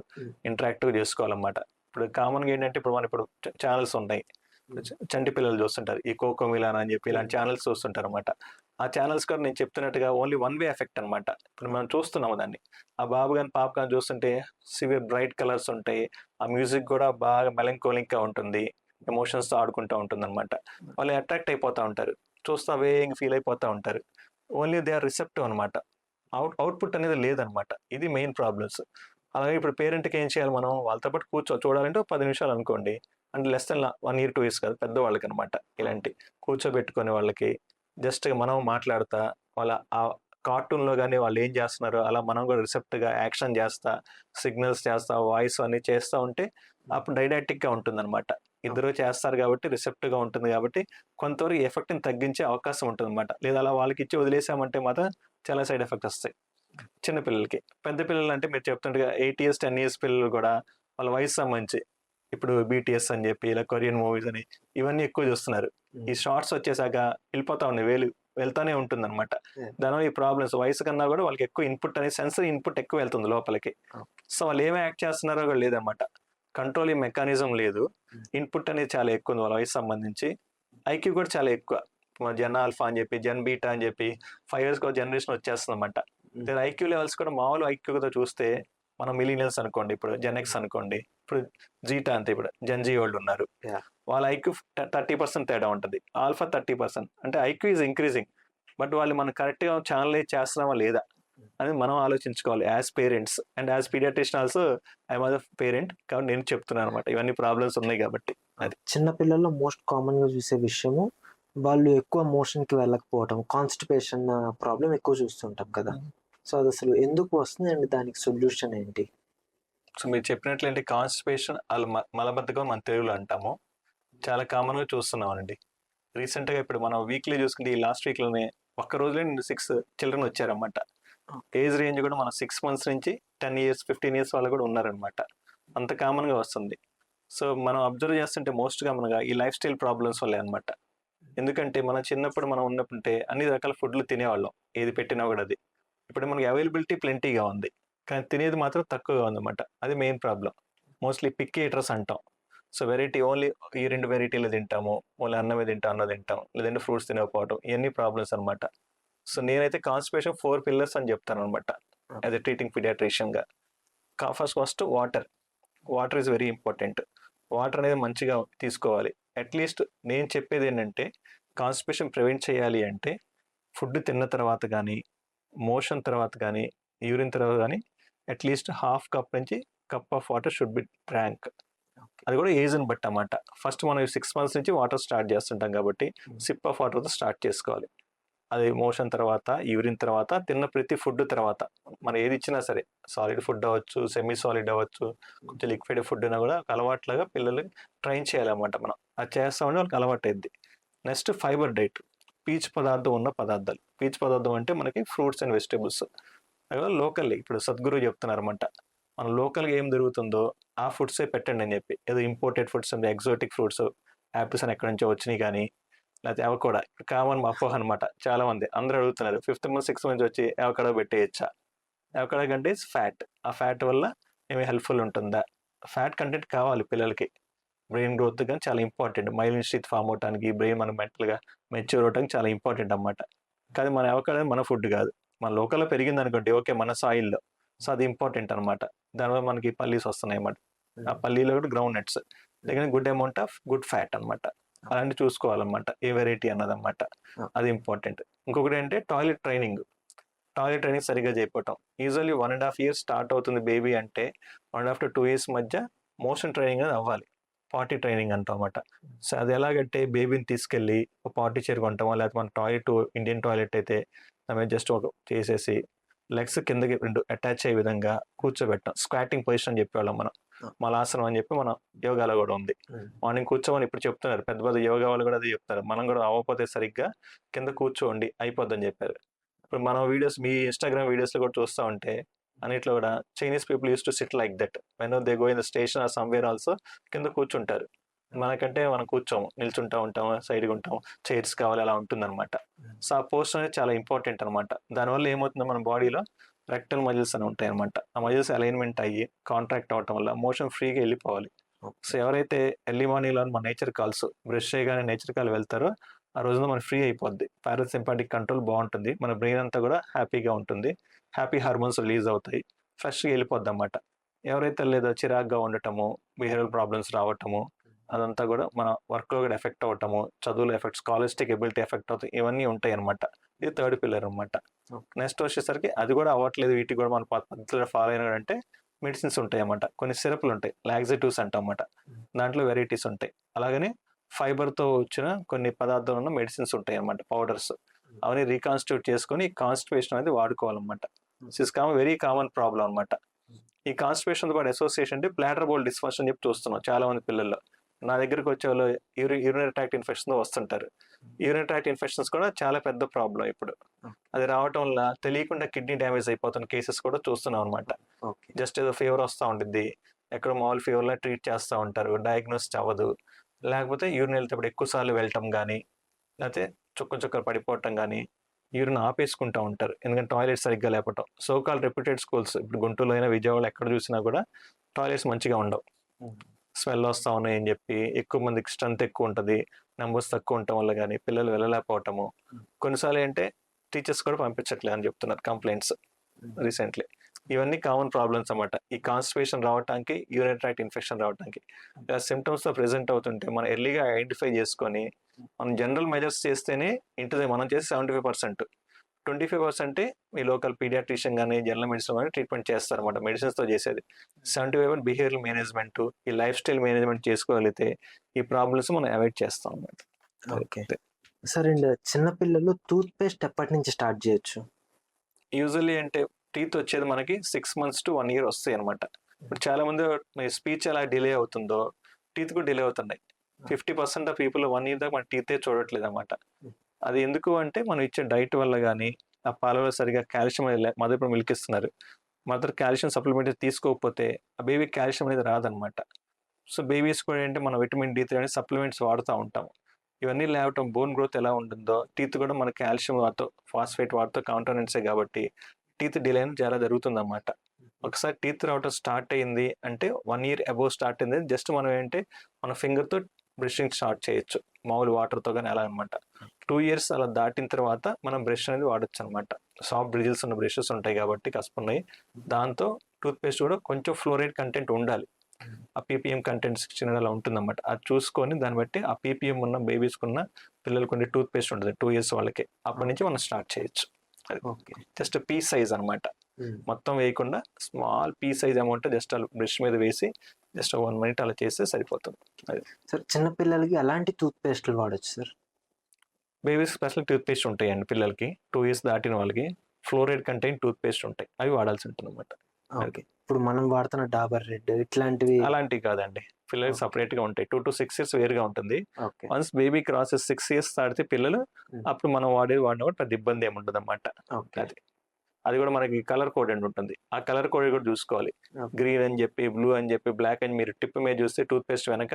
ఇంటరాక్టివ్ చేసుకోవాలన్నమాట. ఇప్పుడు కామన్గా ఏంటంటే ఇప్పుడు మన ఛానల్స్ ఉన్నాయి, చంటి పిల్లలు చూస్తుంటారు, ఈ కోకో మిలాన్ అని చెప్పి ఇలాంటి ఛానల్స్ చూస్తుంటారు అనమాట. ఆ ఛానల్స్ కూడా నేను చెప్తున్నట్టుగా ఓన్లీ వన్ వే ఎఫెక్ట్ అనమాట. ఇప్పుడు మనం చూస్తున్నాము దాన్ని. ఆ బాబు కానీ పాప కానీ చూస్తుంటే సివియర్ బ్రైట్ కలర్స్ ఉంటాయి, ఆ మ్యూజిక్ కూడా బాగా మెలంకోలిక్గా ఉంటుంది, ఎమోషన్స్తో ఆడుకుంటూ ఉంటుంది అనమాట. వాళ్ళు అట్రాక్ట్ అయిపోతూ ఉంటారు, చూస్తూ అవే ఫీల్ అయిపోతూ ఉంటారు. ఓన్లీ దే ఆర్ రిసెప్టివ్ అనమాట. అవుట్పుట్ అనేది లేదనమాట. ఇది మెయిన్ ప్రాబ్లమ్స్. అలాగే ఇప్పుడు పేరెంట్కి ఏం చేయాలి, మనం వాళ్ళతో పాటు చూడాలంటే 10 నిమిషాలు అనుకోండి, అంటే లెస్ దెన్ 1 year 2 years కాదు, పెద్దవాళ్ళకి అనమాట. ఇలాంటి కూర్చోబెట్టుకొని వాళ్ళకి జస్ట్గా మనం మాట్లాడుతా వాళ్ళ ఆ కార్టూన్లో కానీ వాళ్ళు ఏం చేస్తున్నారో అలా మనం కూడా రిసెప్ట్గా యాక్షన్ చేస్తా, సిగ్నల్స్ చేస్తా, వాయిస్ అన్ని చేస్తూ ఉంటే అప్పుడు డైడాక్టిక్గా ఉంటుంది అనమాట. ఇద్దరు చేస్తారు కాబట్టి రిసెప్ట్గా ఉంటుంది కాబట్టి కొంతవరకు ఎఫెక్ట్ని తగ్గించే అవకాశం ఉంటుంది అనమాట. లేదా అలా వాళ్ళకి ఇచ్చి వదిలేసామంటే మాత్రం చాలా సైడ్ ఎఫెక్ట్ వస్తాయి చిన్నపిల్లలకి. పెద్ద పిల్లలు అంటే మీరు చెప్తుండగా 8 years 10 years పిల్లలు కూడా వాళ్ళ వయసు సంబంధించి ఇప్పుడు BTS అని చెప్పి ఇలా కొరియన్ మూవీస్ అని ఇవన్నీ ఎక్కువ చూస్తున్నారు. ఈ షార్ట్స్ వచ్చేసాక వెళ్ళిపోతా ఉన్నాయి, వెళ్తానే ఉంటుంది అనమాట. దానివల్ల ఈ ప్రాబ్లమ్స్ వయసు కన్నా కూడా వాళ్ళకి ఎక్కువ ఇన్పుట్ అనేది సెన్సరీ ఇన్పుట్ ఎక్కువ వెళ్తుంది లోపలికి. సో వాళ్ళు ఏమి యాక్ట్ చేస్తున్నారో కూడా లేదన్నమాట, కంట్రోలింగ్ మెకానిజం లేదు. ఇన్పుట్ అనేది చాలా ఎక్కువ ఉంది వాళ్ళ వయసు సంబంధించి. ఐక్యూ కూడా చాలా ఎక్కువ, జెన్ ఆల్ఫా అని చెప్పి జెన్ బీటా అని చెప్పి 5 years జనరేషన్ వచ్చేస్తుంది అనమాట. ఐక్యూ లెవెల్స్ కూడా మామూలు ఐక్యూతో చూస్తే మనం మిలీనియల్స్ అనుకోండి, ఇప్పుడు జెన్ ఎక్స్ అనుకోండి, ఇప్పుడు జీటా అంతే, ఇప్పుడు జెన్ జీ వాళ్ళు ఉన్నారు, వాళ్ళ ఐక్యూ 30% తేడా ఉంటుంది, ఆల్ఫా 30%. అంటే ఐక్యూ ఈజ్ ఇంక్రీజింగ్, బట్ వాళ్ళు మనం కరెక్ట్గా ఛానల్ చేస్తున్నామా లేదా, అని మనం ఆలోచించుకోవాలి as parents and as paediatrician also I was a parent కాబట్టి నేను చెప్తున్నాను అనమాట ఇవన్నీ ప్రాబ్లమ్స్ ఉన్నాయి కాబట్టి. అది చిన్న పిల్లల్లో మోస్ట్ కామన్‌గా చూసే విషయము, వాళ్ళు ఎక్కువ మోషన్‌కి వెళ్ళకపోవటం, కాన్‌స్టిపేషన్ ప్రాబ్లమ్ ఎక్కువ చూస్తుంటాం కదా! సో, అదసలు ఎందుకు వస్తుంది? అండ్ దానికి సొల్యూషన్ ఏంటి? సో మీరు చెప్పినట్లంటే కాన్స్టిపేషన్ అలా మలబద్ధకం మన తెలుగులో అంటాము. చాలా కామన్గా చూస్తున్నాం అండి. రీసెంట్గా ఇప్పుడు మనం వీక్లీ చూసుకుంటే ఈ లాస్ట్ వీక్లోనే ఒక్క రోజులో 6 చిల్డ్రన్ వచ్చారన్నమాట. ఏజ్ రేంజ్ కూడా మన 6 months నుంచి 10 years 15 years వాళ్ళు కూడా ఉన్నారనమాట. అంత కామన్గా వస్తుంది. సో మనం అబ్జర్వ్ చేస్తుంటే మోస్ట్ కామన్గా ఈ లైఫ్ స్టైల్ ప్రాబ్లమ్స్ వల్లే అనమాట. ఎందుకంటే మన చిన్నప్పుడు మనం ఉన్నప్పుంటే అన్ని రకాల ఫుడ్లు తినేవాళ్ళం ఏది పెట్టినా కూడా అది. ఇప్పుడు మనకి అవైలబిలిటీ ప్లెంటీగా ఉంది కానీ తినేది మాత్రం తక్కువగా ఉందన్నమాట. అది main problem. Mostly pick eaters అంటాం. సో వెరైటీ ఓన్లీ ఈ 2 వెరైటీలు తింటాము. ఓన్లీ అన్నమే తింటాం, అన్నం తింటాం. లేదంటే ఫ్రూట్స్ తినకపోవడం ఇవన్నీ ప్రాబ్లమ్స్ అనమాట. సో నేనైతే కాన్స్టిపేషన్ 4 పిల్లర్స్ అని చెప్తాను అనమాట యాజ్ ఎ ట్రీటింగ్ పీడియాట్రిషియన్గా. First water. Water is very important. Water అనేది మంచిగా తీసుకోవాలి. అట్లీస్ట్ నేను చెప్పేది ఏంటంటే కాన్స్టిపేషన్ ప్రివెంట్ చేయాలి అంటే ఫుడ్ తిన్న తర్వాత కానీ, మోషన్ తర్వాత కానీ, యూరిన్ తర్వాత కానీ అట్లీస్ట్ హాఫ్ కప్ నుంచి cup of water should be drank. అది కూడా ఏజ్ని బట్టి అన్నమాట. ఫస్ట్ మనం 6 months నుంచి వాటర్ స్టార్ట్ చేస్తుంటాం కాబట్టి సిప్ ఆఫ్ వాటర్తో స్టార్ట్ చేసుకోవాలి. అది మోషన్ తర్వాత, యూరిన్ తర్వాత, తిన్న ప్రతి ఫుడ్ తర్వాత. మనం ఏది ఇచ్చినా సరే సాలిడ్ ఫుడ్ అవ్వచ్చు, సెమీ సాలిడ్ అవ్వచ్చు, కొంచెం లిక్విడ్ ఫుడ్ అయినా కూడా ఒక అలవాట్లాగా పిల్లలు ట్రైన్ చేయాలన్నమాట మనం. అది చేస్తామంటే వాళ్ళకి అలవాటు అయింది. Next fibre diet. పీచు పదార్థం ఉన్న పదార్థాలు. పీచు పదార్థం అంటే మనకి ఫ్రూట్స్ అండ్ వెజిటేబుల్స్. అవి లోకల్లీ ఇప్పుడు సద్గురు చెప్తున్నారన్నమాట. మన లోకల్గా ఏం దొరుకుతుందో ఆ ఫుడ్సే పెట్టండి అని చెప్పి. ఏదో ఇంపోర్టెడ్ ఫుడ్స్ అంటే ఎగ్జోటిక్ ఫ్రూట్స్, యాపిల్స్ అని ఎక్కడి నుంచో వచ్చినాయి కానీ, లేకపోతే అవకోడా కామన్ అపోహ అనమాట. చాలా మంది అందరూ అడుగుతున్నారు 5th month 6th month వచ్చి అవకాడో పెట్టేయచ్చా? అవకాడో కంటే ఫ్యాట్. ఆ ఫ్యాట్ వల్ల ఏమి హెల్ప్ఫుల్ ఉంటుందా? ఫ్యాట్ కంటెంట్ కావాలి పిల్లలకి. బ్రెయిన్ గ్రోత్ కానీ చాలా ఇంపార్టెంట్. మైలిన్ షీత్ ఫామ్ అవడానికి, బ్రెయిన్ మన మెంటల్గా మెచ్యూర్ అవడానికి చాలా ఇంపార్టెంట్ అన్నమాట. కానీ మన అవకాడో మన ఫుడ్ కాదు. మన లోకల్లో పెరిగింది అనుకోండి ఓకే మన సాయిల్లో. సో అది ఇంపార్టెంట్ అనమాట. దానివల్ల మనకి పల్లీస్ వస్తున్నాయి అన్నమాట. ఆ పల్లీలో కూడా గ్రౌండ్ నట్స్ దగ్గర good amount of good fat అనమాట. అలాంటి చూసుకోవాలన్నమాట ఏ వెరైటీ అన్నదన్నమాట. అది ఇంపార్టెంట్. ఇంకొకటి అంటే టాయిలెట్ ట్రైనింగ్. టాయిలెట్ ట్రైనింగ్ సరిగ్గా చేయకపోవటం. యూజువల్లీ 1.5 years స్టార్ట్ అవుతుంది బేబీ అంటే 1.5 to 2 years మధ్య మోషన్ ట్రైనింగ్ అనేది అవ్వాలి. పాటీ ట్రైనింగ్ అంటాం అన్నమాట. సో అది ఎలాగంటే బేబీని తీసుకెళ్ళి ఒక పాటీ చైర్ కొంటామో లేకపోతే మన టాయిలెట్ ఇండియన్ టాయిలెట్ అయితే దాని జస్ట్ ఒక చేసేసి లెగ్స్ కిందకి 2 అటాచ్ అయ్యే విధంగా కూర్చోబెట్టాం. స్క్వాటింగ్ పొజిషన్ అని చెప్పేవాళ్ళం మనం. మలాసనం అని చెప్పి మన యోగాలో కూడా ఉంది. మార్నింగ్ కూర్చోమని ఇప్పుడు చెప్తున్నారు. పెద్ద పెద్ద యోగా వాళ్ళు కూడా అదే చెప్తారు. మనం కూడా అవ్వకపోతే సరిగ్గా కింద కూర్చోండి అయిపోద్దని చెప్పారు. ఇప్పుడు మనం వీడియోస్ మీ ఇన్స్టాగ్రామ్ వీడియోస్లో కూడా చూస్తూ ఉంటే అన్నిట్లో కూడా Chinese people use to SIT like that when they go in the station or somewhere also కింద కూర్చుంటారు. మనకంటే మనం కూర్చోము, నిల్చుంటా ఉంటాము, సైడ్గా ఉంటాము, చైర్స్ కావాలి అలా ఉంటుందన్నమాట. సో ఆ పోస్టర్ అనేది చాలా ఇంపార్టెంట్ అనమాట. దానివల్ల ఏమవుతుందో మన బాడీలో రెక్టల్ మజిల్స్ అని ఉంటాయి అనమాట. ఆ మజిల్స్ అలైన్మెంట్ అయ్యి కాంట్రాక్ట్ అవ్వటం వల్ల మోషన్ ఫ్రీగా వెళ్ళిపోవాలి. సో ఎవరైతే ఎర్లీ మార్నింగ్లో మన నేచర్ కాల్స్ బ్రష్ చేయగానే నేచర్ కాల్ వెళ్తారో ఆ రోజున మనకి ఫ్రీ అయిపోద్ది. పారాసింపాటిక్ కంట్రోల్ బాగుంటుంది. మన బ్రెయిన్ అంతా కూడా హ్యాపీగా ఉంటుంది. హ్యాపీ హార్మోన్స్ రిలీజ్ అవుతాయి. ఫ్రెష్గా వెళ్ళిపోద్ది అన్నమాట. ఎవరైతే లేదో చిరాగ్గా ఉండటము, బిహేవియర్ ప్రాబ్లమ్స్ రావటము, అదంతా కూడా మన వర్క్లో కూడా ఎఫెక్ట్ అవ్వటము, చదువులో ఎఫెక్ట్స్, స్కాలర్స్టిక్ ఎబిలిటీ ఎఫెక్ట్ అవుతాయి. ఇవన్నీ ఉంటాయి అనమాట. ఇది థర్డ్ పిల్లర్ అనమాట. నెక్స్ట్ వచ్చేసరికి అది కూడా అవ్వట్లేదు వీటికి కూడా మన పద్ధతిలో ఫాలో అయినా అంటే మెడిసిన్స్ ఉంటాయి అన్నమాట. కొన్ని సిరప్లు ఉంటాయి, లాక్సేటివ్స్ అంటాం అన్నమాట. దాంట్లో వెరైటీస్ ఉంటాయి. అలాగనే ఫైబర్తో వచ్చిన కొన్ని పదార్థాలు ఉన్న మెడిసిన్స్ ఉంటాయి అన్నమాట, పౌడర్స్. అవన్నీ రీకాన్స్టిట్యూట్ చేసుకొని కాన్స్టిపేషన్ అనేది వాడుకోవాలన్నమాట. దిస్ వెరీ కామన్ ప్రాబ్లం అనమాట. ఈ కాన్స్టిపేషన్తో పాటు అసోసియేషన్ అంటే బ్లాడర్ బౌల్ డిస్ఫంక్షన్ చెప్పి చూస్తున్నాం చాలా మంది పిల్లల్లో. నా దగ్గరికి వచ్చే వాళ్ళు యూరినరీ ట్రాక్ట్ ఇన్ఫెక్షన్తో వస్తుంటారు. యూరినరీ ట్రాక్ట్ ఇన్ఫెక్షన్స్ కూడా చాలా పెద్ద ప్రాబ్లం ఇప్పుడు. అది రావటం వల్ల తెలియకుండా కిడ్నీ డ్యామేజ్ అయిపోతున్న కేసెస్ కూడా చూస్తున్నాం అనమాట. జస్ట్ ఏదో ఫీవర్ వస్తూ ఉంటుంది, ఎక్కడ మామూలు ఫీవర్లా ట్రీట్ చేస్తూ ఉంటారు, డయాగ్నోస్ అవ్వదు. లేకపోతే యూరిన్ వెళ్తేప్పుడు ఎక్కువ సార్లు వెళ్ళటం కానీ, లేకపోతే చుక్కలు పడిపోవటం కానీ, యూరిన్ ఆపేసుకుంటూ ఉంటారు ఎందుకంటే టాయిలెట్ సరిగ్గా లేకపోవటం. సోకాల్ రెప్యూటెడ్ స్కూల్స్ ఇప్పుడు గుంటూరులో అయినా విజయవాడలో ఎక్కడ చూసినా కూడా టాయిలెట్స్ మంచిగా ఉండవు. స్మెల్ వస్తూ ఉన్నాయి అని చెప్పి ఎక్కువ మందికి స్ట్రెంత్ ఎక్కువ ఉంటుంది, నెంబర్స్ తక్కువ ఉండటం వల్ల కానీ పిల్లలు వెళ్ళలేకపోవటము. కొన్నిసార్లు ఏంటంటే టీచర్స్ కూడా పంపించట్లేదు అని చెప్తున్నారు కంప్లైంట్స్ రీసెంట్లీ. ఇవన్నీ కామన్ ప్రాబ్లమ్స్ అన్నమాట. ఈ కాన్స్టిపేషన్ రావడానికి, యూరినరీ ట్రాక్ట్ ఇన్ఫెక్షన్ రావడానికి ఇలా సిమ్టమ్స్తో ప్రెజెంట్ అవుతుంటే మనం ఎర్లీగా ఐడెంటిఫై చేసుకొని మనం జనరల్ మెజర్స్ చేస్తేనే ఇంటిది మనం చేసి 75%. 25% మీ లోకల్ పీడియాట్రిషియన్ కానీ జనరల్ మెడిసిన్ కానీ ట్రీట్మెంట్ చేస్తారు అనమాట, మెడిసిన్స్తో చేసేది. 75% బిహేవియరల్ మేనేజ్మెంట్, ఈ లైఫ్ స్టైల్ మేనేజ్మెంట్ చేసుకోగలిగితే ఈ ప్రాబ్లమ్స్ మనం అవాయిడ్ చేస్తాం అనమాట. ఓకే. సరే అండి, చిన్నపిల్లలు టూత్ పేస్ట్ ఎప్పటి నుంచి స్టార్ట్ చేయొచ్చు? యూజువల్లీ అంటే టీత్ వచ్చేది మనకి 6 months to 1 year వస్తాయి అనమాట. ఇప్పుడు చాలా మంది మీ స్పీచ్ ఎలా డిలే అవుతుందో టీత్ కూడా డిలే అవుతున్నాయి. 50% ఆఫ్ పీపుల్ 1 year దాకా మన టీతే చూడట్లేదు అనమాట. అది ఎందుకు అంటే మనం ఇచ్చే డైట్ వల్ల కానీ, ఆ పాలలో సరిగా కాల్షియం అనేది మదర్ ఇప్పుడు మిల్క్ ఇస్తున్నారు, మదర్ కాల్షియం సప్లిమెంట్ తీసుకోకపోతే ఆ బేబీ కాల్షియం అనేది రాదనమాట. సో బేబీస్ కూడా ఏంటంటే మనం విటమిన్ D3 అనే సప్లిమెంట్స్ వాడుతూ ఉంటాం. ఇవన్నీ లేవటం బోన్ గ్రోత్ ఎలా ఉంటుందో టీత్ కూడా మన కాల్షియం వాడుతూ ఫాస్ఫేట్ వాడుతూ కాంటోనెంట్సే కాబట్టి టీత్ డిలే అనేది చాలా జరుగుతుంది అన్నమాట. ఒకసారి టీత్ రావటం స్టార్ట్ అయింది అంటే 1 year అబోవ్ స్టార్ట్ అయింది జస్ట్ మనం ఏంటంటే మన ఫింగర్తో బ్రషింగ్ స్టార్ట్ చేయొచ్చు, మామూలు వాటర్తో కానీ అలా అనమాట. 2 years అలా దాటిన తర్వాత మనం బ్రష్ అనేది వాడచ్చు అనమాట. సాఫ్ట్ బ్రిజిల్స్ ఉన్న బ్రషెస్ ఉంటాయి కాబట్టి కస్ప్ ఉన్నాయి, దాంతో టూత్ పేస్ట్ కూడా కొంచెం ఫ్లోరైడ్ కంటెంట్ ఉండాలి. ఆ పీపీఎం కంటెంట్ 16 అలా ఉంటుందన్నమాట. అది చూసుకొని దాన్ని బట్టి ఆ పీపీఎం ఉన్న బేబీస్కి ఉన్న పిల్లలు కొన్ని టూత్ పేస్ట్ ఉంటుంది 2 years వాళ్ళకి, అప్పటి నుంచి మనం స్టార్ట్ చేయొచ్చు. ఓకే. జస్ట్ పీ సైజ్ అనమాట, మొత్తం వేయకుండా small P size amount just అలా బ్రష్ మీద వేసి జస్ట్ 1 minute అలా చేస్తే సరిపోతుంది. అది సార్, చిన్నపిల్లలకి ఎలాంటి టూత్ పేస్ట్లు వాడచ్చు sir? Babies special toothpaste ఉంటాయండి పిల్లలకి, 2 years దాటిన వాళ్ళకి ఫ్లోరైడ్ కంటెంట్ టూత్ పేస్ట్ ఉంటాయి, అవి వాడాల్సి ఉంటుంది అనమాట. ఓకే. ఇప్పుడు మనం వాడుతున్న డాబర్ రెడ్ ఇట్లాంటివి అలాంటివి కాదండి, పిల్లలకి సపరేట్ గా ఉంటాయి. 2 to 6 years వేరుగా ఉంటుంది. Okay. Once baby crosses 6 years దాటితే పిల్లలు అప్పుడు మనం వాడినా కూడా పెద్ద ఇబ్బంది ఏమి ఉండదు అన్నమాట. ఓకే. అది కూడా మనకి కలర్ కోడెడ్ ఉంటుంది, ఆ కలర్ కోడ్ కూడా చూసుకోవాలి. గ్రీన్ అని చెప్పి, బ్లూ అని చెప్పి, బ్లాక్ అని మీరు టిప్ మీద చూస్తే టూత్ పేస్ట్ వెనక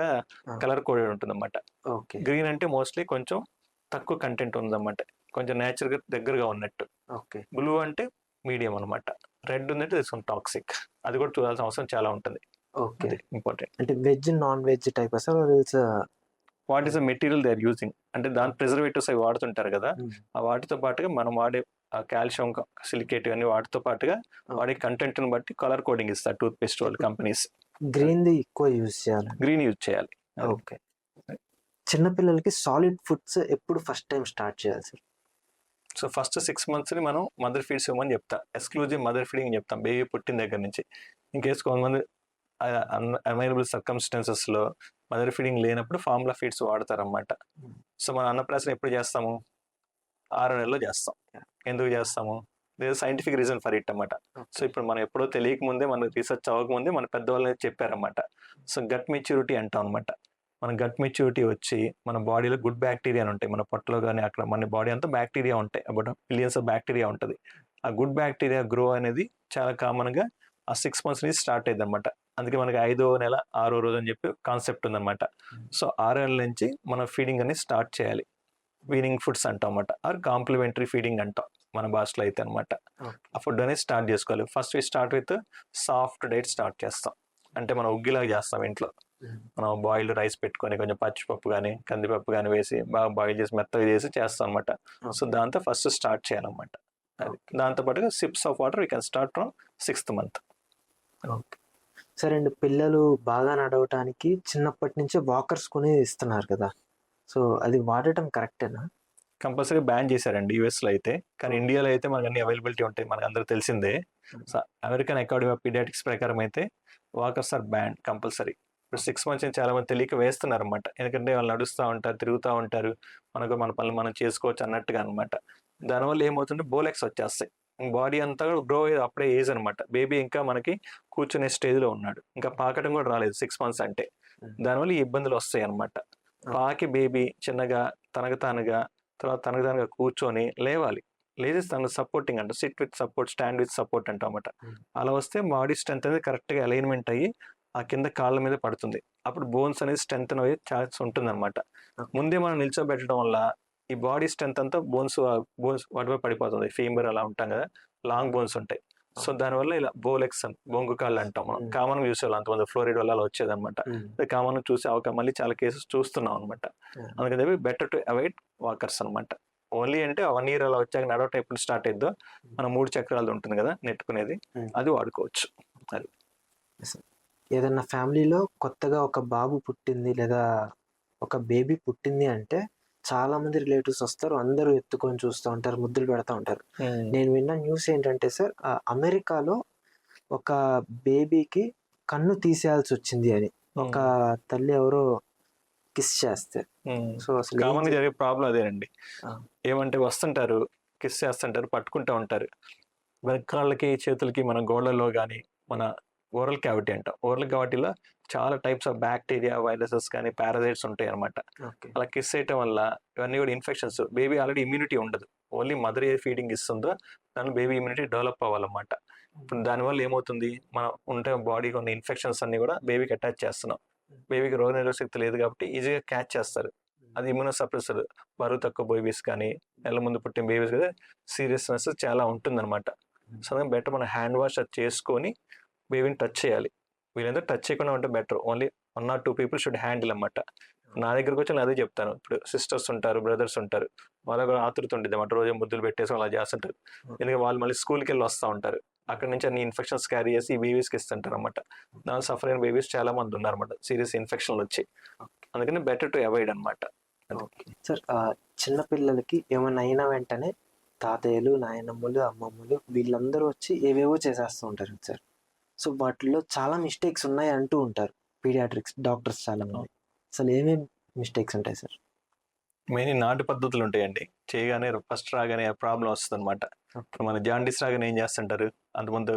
కలర్ కోడెడ్ ఉంటుంది అన్నమాట. ఓకే. గ్రీన్ అంటే మోస్ట్లీ కొంచెం తక్కువ కంటెంట్ ఉందన్నమాట, కొంచెం నేచురల్ గా దగ్గరగా ఉన్నట్టు. ఓకే. బ్లూ అంటే మీడియం అనమాట. రెడ్ ఉందంటే కొంచెం టాక్సిక్, అది కూడా చూడాల్సిన అవసరం చాలా ఉంటుంది. ఓకే. ఇంపార్టెంట్. అంటే veg non veg type sir? What is the material they are using అంటే దాని ప్రిజర్వేటివ్స్ అవి వాడుతుంటారు కదా, ఆ వాటితో పాటుగా మనం వాడే కాల్షియం సిలికేట్ అన్ని వాటితో పాటుగా వాడే కంటెంట్ ని బట్టి కలర్ కోడింగ్ ఇస్తారు టూత్ పేస్ట్ వాళ్ళు కంపెనీస్. గ్రీన్ ది ఎక్కువ యూజ్ చేయాలి. గ్రీన్ యూజ్ చేయాలి. ఓకే. చిన్నపిల్లలకి సాలిడ్ ఫుడ్స్ ఎప్పుడు ఫస్ట్ టైం స్టార్ట్ చేయాలి సార్? సో ఫస్ట్ 6 months ని మనం మదర్ ఫీడ్స్ ఇవ్వమని చెప్తాం, ఎక్స్క్లూజివ్ మదర్ ఫీడింగ్ చెప్తాం బేబీ పుట్టిన దగ్గర నుంచి. ఇన్ కేసు కొంతమంది అవైలబుల్ సర్కమ్స్టాన్సెస్ లో మదర్ ఫీడింగ్ లేనప్పుడు ఫార్ములా ఫీడ్స్ వాడతారన్నమాట. సో మనం అన్నప్రాసన ఎప్పుడు చేస్తాము? 6 నెలల్లో చేస్తాం. ఎందుకు చేస్తాము? సైంటిఫిక్ రీజన్ ఫర్ ఇట్ అన్నమాట. సో ఇప్పుడు మనం ఎప్పుడో తెలియక ముందే, మనకు రీసెర్చ్ అవ్వకముందే మన పెద్దవాళ్ళు చెప్పారన్నమాట. సో గట్ మెచ్యూరిటీ అంటాం అనమాట. మన గట్ మెచ్యూరిటీ వచ్చి మన బాడీలో గుడ్ బ్యాక్టీరియా అని ఉంటాయి, మన పొట్టలో కానీ అక్కడ మన బాడీ అంతా బ్యాక్టీరియా ఉంటాయి, అబౌట్ బిలియన్స్ ఆఫ్ బ్యాక్టీరియా ఉంటుంది. ఆ గుడ్ బ్యాక్టీరియా గ్రో అనేది చాలా కామన్గా ఆ 6 months నుంచి స్టార్ట్ అయింది అనమాట. అందుకే మనకి 5వ నెల 6వ రోజు అని చెప్పి కాన్సెప్ట్ ఉందన్నమాట. సో 6 నెలల నుంచి మనం ఫీడింగ్ అనేది స్టార్ట్ చేయాలి. వీనింగ్ ఫుడ్స్ అంటాం అన్నమాట, ఆర్ కాంప్లిమెంటరీ ఫీడింగ్ అంటాం మన భాషలో అయితే అనమాట. ఆ ఫుడ్ అనేది స్టార్ట్ చేసుకోవాలి. First we start with soft diet start చేస్తాం, అంటే మనం ఉగ్గిలాగా చేస్తాం ఇంట్లో. మనం బాయిల్డ్ రైస్ పెట్టుకొని కొంచెం పచ్చిపప్పు కానీ కందిపప్పు కానీ వేసి బాగా బాయిల్ చేసి మెత్తగా చేసి చేస్తాం అనమాట. సో దాంతో ఫస్ట్ స్టార్ట్ చేయాలన్నమాట. అది దాంతో పాటుగా SIPs of water we can start from 6th month. Okay. సరే అండి, పిల్లలు బాగా నడవటానికి చిన్నప్పటి నుంచే వాకర్స్ కొని ఇస్తున్నారు కదా, సో అది వాడటం కరెక్టేనా? కంపల్సరీ బ్యాన్ చేశారండి యూఎస్లో అయితే, కానీ ఇండియాలో అయితే మనకు అన్ని అవైలబిలిటీ ఉంటాయి, మనకు అందరూ తెలిసిందే. So American academy of paediatrics ప్రకారం అయితే వాకర్స్ ఆర్ బ్యాన్ కంపల్సరీ. ఇప్పుడు 6 months నుంచి చాలా మంది తెలియక వేస్తున్నారు అనమాట, ఎందుకంటే వాళ్ళు నడుస్తూ ఉంటారు, తిరుగుతూ ఉంటారు, మనకు మన పనులు మనం చేసుకోవచ్చు అన్నట్టుగా అనమాట. దానివల్ల ఏమవుతుంటే బోలెక్స్ వచ్చేస్తాయి, బాడీ అంతా కూడా గ్రో అప్పుడే ఏజ్ అనమాట. బేబీ ఇంకా మనకి కూర్చునే స్టేజ్లో ఉన్నాడు, ఇంకా పాకటం కూడా రాలేదు 6 months అంటే. దానివల్ల ఈ ఇబ్బందులు వస్తాయి అనమాట. పాకి బేబీ చిన్నగా తనకు తానుగా కూర్చొని లేవాలి, లేచి తనకు సపోర్టింగ్ అంట, SIT with support, stand with support అంటాం అన్నమాట. అలా వస్తే బాడీ స్ట్రెంత్ అనేది కరెక్ట్గా అలైన్మెంట్ అయ్యి ఆ కింద కాళ్ళ మీద పడుతుంది, అప్పుడు బోన్స్ అనేది స్ట్రెంత్ అయ్యే ఛాన్స్ ఉంటుంది అనమాట. ముందే మనం నిల్చోబెట్టడం వల్ల ఈ బాడీ స్ట్రెంత్ అంతా బోన్స్ వాటిపై పడిపోతుంది. ఫీమర్ అలా ఉంటాం కదా, లాంగ్ బోన్స్ ఉంటాయి. సో దానివల్ల ఇలా బోలెక్స్ బొంగు కాళ్ళు అంటాం మనం, కామన్ యూస్ అంతమంది ఫ్లోరైడ్ వల్ల అలా వచ్చేది అనమాట. కామన్ చూసే అవకాశం మళ్ళీ చాలా కేసెస్ చూస్తున్నాం అనమాట. అందుకని బెటర్ టు అవాయిడ్ వాకర్స్ అనమాట. ఓన్లీ అంటే 1 year అలా వచ్చాక నడవటం ఎప్పుడు స్టార్ట్ అయిద్దో మన 3 చక్రాలు ఉంటుంది కదా నెట్టుకునేది, అది వాడుకోవచ్చు. అది ఏదన్నా ఫ్యామిలీలో కొత్తగా ఒక బాబు పుట్టింది లేదా ఒక బేబీ పుట్టింది అంటే చాలా మంది రిలేటివ్స్ వస్తారు. అందరూ ఎత్తుకొని చూస్తా ఉంటారు. ముద్దులు పెడతా ఉంటారు. నేను విన్న న్యూస్ ఏంటంటే సార్, అమెరికాలో ఒక బేబీకి కన్ను తీసేయాల్సొచ్చింది అని. ఒక తల్లి ఎవరో కిస్ చేస్తే. సో, అసలు కామన్ గా జరిగే ప్రాబ్లం అదేనండి. ఆ! ఏమంటే వస్తుంటారు, కిస్ చేస్తుంటారు, పట్టుకుంటా ఉంటారు. కాళ్ళకి చేతులకి మన గోళ్ళలో కానీ, మన ఓరల్ క్యావిటీ అంటాం. ఓరల్ క్యావిటీలో చాలా టైప్స్ ఆఫ్ బ్యాక్టీరియా, వైరసెస్ కానీ, పారాసైట్స్ ఉంటాయి అనమాట. ఓకే. అలా కిస్ చేయటం వల్ల ఇవన్నీ కూడా ఇన్ఫెక్షన్స్. బేబీ ఆల్రెడీ ఇమ్యూనిటీ ఉండదు. ఓన్లీ మదర్ ఏ ఫీడింగ్ ఇస్తుందో దాని బేబీ ఇమ్యూనిటీ డెవలప్ అవ్వాలన్నమాట. ఇప్పుడు దానివల్ల ఏమవుతుంది, మనం ఉంటే బాడీ కొన్ని ఇన్ఫెక్షన్స్ అన్ని కూడా బేబీకి అటాచ్ చేస్తున్నాం. బేబీకి రోగనిరోధక శక్తి లేదు కాబట్టి ఈజీగా క్యాచ్ చేస్తారు. అది ఇమ్యూనో సప్రెసర్. బరువు తక్కువ బేబీస్ కానీ, నెల ముందు పుట్టిన బేబీస్ కదా సీరియస్నెస్ చాలా ఉంటుందన్నమాట. సో బెటర్ మనం హ్యాండ్ వాష్ అది చేసుకొని బేబీని టచ్ చేయాలి. వీళ్ళంతా టచ్ చేయకుండా ఉంటే better. Only 1 or 2 people should handle అన్నమాట. నా దగ్గరకు వచ్చి నేను అదే చెప్తాను. ఇప్పుడు సిస్టర్స్ ఉంటారు, బ్రదర్స్ ఉంటారు, వాళ్ళకు కూడా ఆతృత ఉంటుంది అన్నమాట. రోజు ముద్దులు పెట్టేసి అలా చేస్తుంటారు. ఎందుకంటే వాళ్ళు మళ్ళీ స్కూల్కి వెళ్ళి వస్తూ ఉంటారు. అక్కడ నుంచి అన్ని ఇన్ఫెక్షన్స్ క్యారీ చేసి ఈ బేబీస్కి ఇస్తుంటారు అనమాట. దాని సఫర్ అయిన బేబీస్ చాలా మంది ఉన్నారన్నమాట, సీరియస్ ఇన్ఫెక్షన్లు వచ్చి. అందుకని బెటర్ టు అవాయిడ్ అనమాట. ఓకే. సార్, చిన్న పిల్లలకి ఏమన్నా అయిన వెంటనే తాతయ్యలు, నాయనమ్మలు, అమ్మమ్మలు వీళ్ళందరూ వచ్చి ఏవేవో చేసేస్తూ ఉంటారు సార్. సో, వాటిల్లో చాలా మిస్టేక్స్ ఉన్నాయి అంటూ ఉంటారు పీడియాట్రిక్స్ డాక్టర్స్ చాలా మంది. అసలు ఏమేమి మిస్టేక్స్ ఉంటాయి సార్? మెయిన్ నాటు పద్ధతులు ఉంటాయండి. చేయగానే ఫస్ట్ రాగానే ప్రాబ్లం వస్తుంది అనమాట. ఇప్పుడు మన జాండీస్ రాగానే ఏం చేస్తుంటారు, అంతకుముందు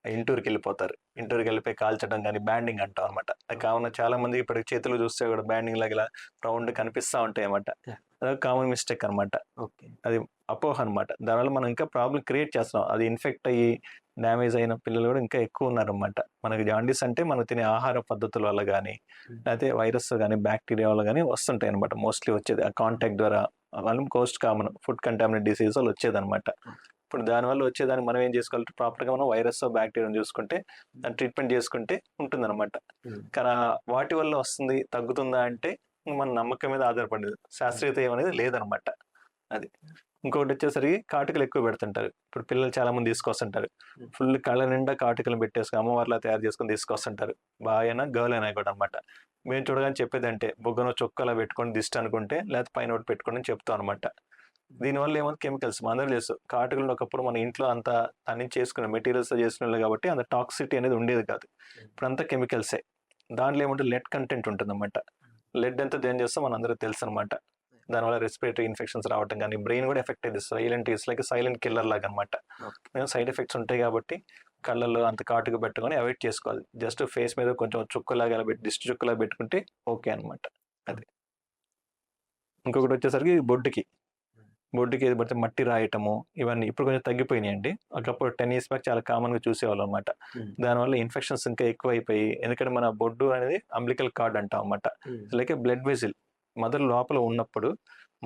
ఇంటూరుకి వెళ్ళిపోతారు. ఇంటూరుకి వెళ్ళిపోయి కాల్చడం కానీ బ్యాండింగ్ అంటాం అనమాట. కావున చాలా మంది ఇప్పుడు చేతులు చూస్తే కూడా బ్యాండింగ్ లాగా రౌండ్ కనిపిస్తూ ఉంటాయి అన్నమాట. అదొక కామన్ మిస్టేక్ అనమాట. ఓకే. అది అపోహ అనమాట. దానివల్ల మనం ఇంకా ప్రాబ్లం క్రియేట్ చేస్తున్నాం. అది ఇన్ఫెక్ట్ అయ్యి డ్యామేజ్ అయిన పిల్లలు కూడా ఇంకా ఎక్కువ ఉన్నారనమాట. మనకి జాండీస్ అంటే మనం తినే ఆహార పద్ధతుల వల్ల కానీ, లేకపోతే వైరస్ కానీ, బ్యాక్టీరియా వల్ల కానీ వస్తుంటాయి అనమాట. మోస్ట్లీ వచ్చేది ఆ కాంటాక్ట్ ద్వారా. వాళ్ళు most common food contaminate disease వల్ల వచ్చేదన్నమాట. ఇప్పుడు దానివల్ల వచ్చేదాన్ని మనం ఏం చేసుకోవాలి, ప్రాపర్గా మనం వైరస్ బ్యాక్టీరియాని చూసుకుంటే దాన్ని ట్రీట్మెంట్ చేసుకుంటే ఉంటుందన్నమాట. కానీ వాటి వల్ల వస్తుంది తగ్గుతుందా అంటే మన నమ్మకం మీద ఆధారపడేది, శాస్త్రీయత ఏమనేది లేదనమాట. అది ఇంకొకటి వచ్చేసరికి కాటుకలు ఎక్కువ పెడుతుంటారు. ఇప్పుడు పిల్లలు చాలా మంది తీసుకొస్తుంటారు, ఫుల్ కళ్ళ నిండా కాటుకలు పెట్టేసుకుని అమ్మవారిలా తయారు చేసుకొని తీసుకొస్తుంటారు. బాగా అయినా గర్ల్ అయినా కూడా అనమాట. మేము చూడగానే చెప్పేదంటే బొగ్గను చొక్కలా పెట్టుకొని దిష్టి అనుకుంటే, లేకపోతే పైన ఒకటి పెట్టుకొని చెప్తాం అనమాట. దీనివల్ల ఏమైనా కెమికల్స్ అందరూ తెలుసు. కాటుకలు ఒకప్పుడు మన ఇంట్లో అంతా అన్ని చేసుకునే మెటీరియల్స్ చేసుకునే కాబట్టి అంత టాక్సిటీ అనేది ఉండేది కాదు. ఇప్పుడంతా కెమికల్సే. దాంట్లో ఏమంటే లెడ్ కంటెంట్ ఉంటుంది అనమాట. లెడ్ ఎంత దేని చేస్తే మన అందరికీ తెలుసు అనమాట. దానివల్ల రెస్పిరేటరీ ఇన్ఫెక్షన్స్ రావటం కానీ, బ్రెయిన్ కూడా ఎఫెక్ట్ అయ్యింది. Silent it's like silent killer లాగా అనమాట. సైడ్ ఎఫెక్ట్స్ ఉంటాయి కాబట్టి కళ్ళల్లో అంత కాటుకు పెట్టుకొని అవాయిడ్ చేసుకోవాలి. జస్ట్ ఫేస్ మీద కొంచెం చుక్కలాగా పెట్టి దిష్టి చుక్కలాగా పెట్టుకుంటే ఓకే అనమాట. అది ఇంకొకటి వచ్చేసరికి బొడ్డుకి ఏది పడితే మట్టి రాయటము, ఇవన్నీ ఇప్పుడు కొంచెం తగ్గిపోయినాయండి. ఒకప్పుడు 10 years బ్యాక్ చాలా కామన్గా చూసేవాళ్ళం అనమాట. దానివల్ల ఇన్ఫెక్షన్స్ ఇంకా ఎక్కువ అయిపోయి, ఎందుకంటే మన బొడ్డు అనేది అంబ్లికల్ కార్డ్ అంటాం అనమాట. Like blood వెజిల్. మదర్ లోపల ఉన్నప్పుడు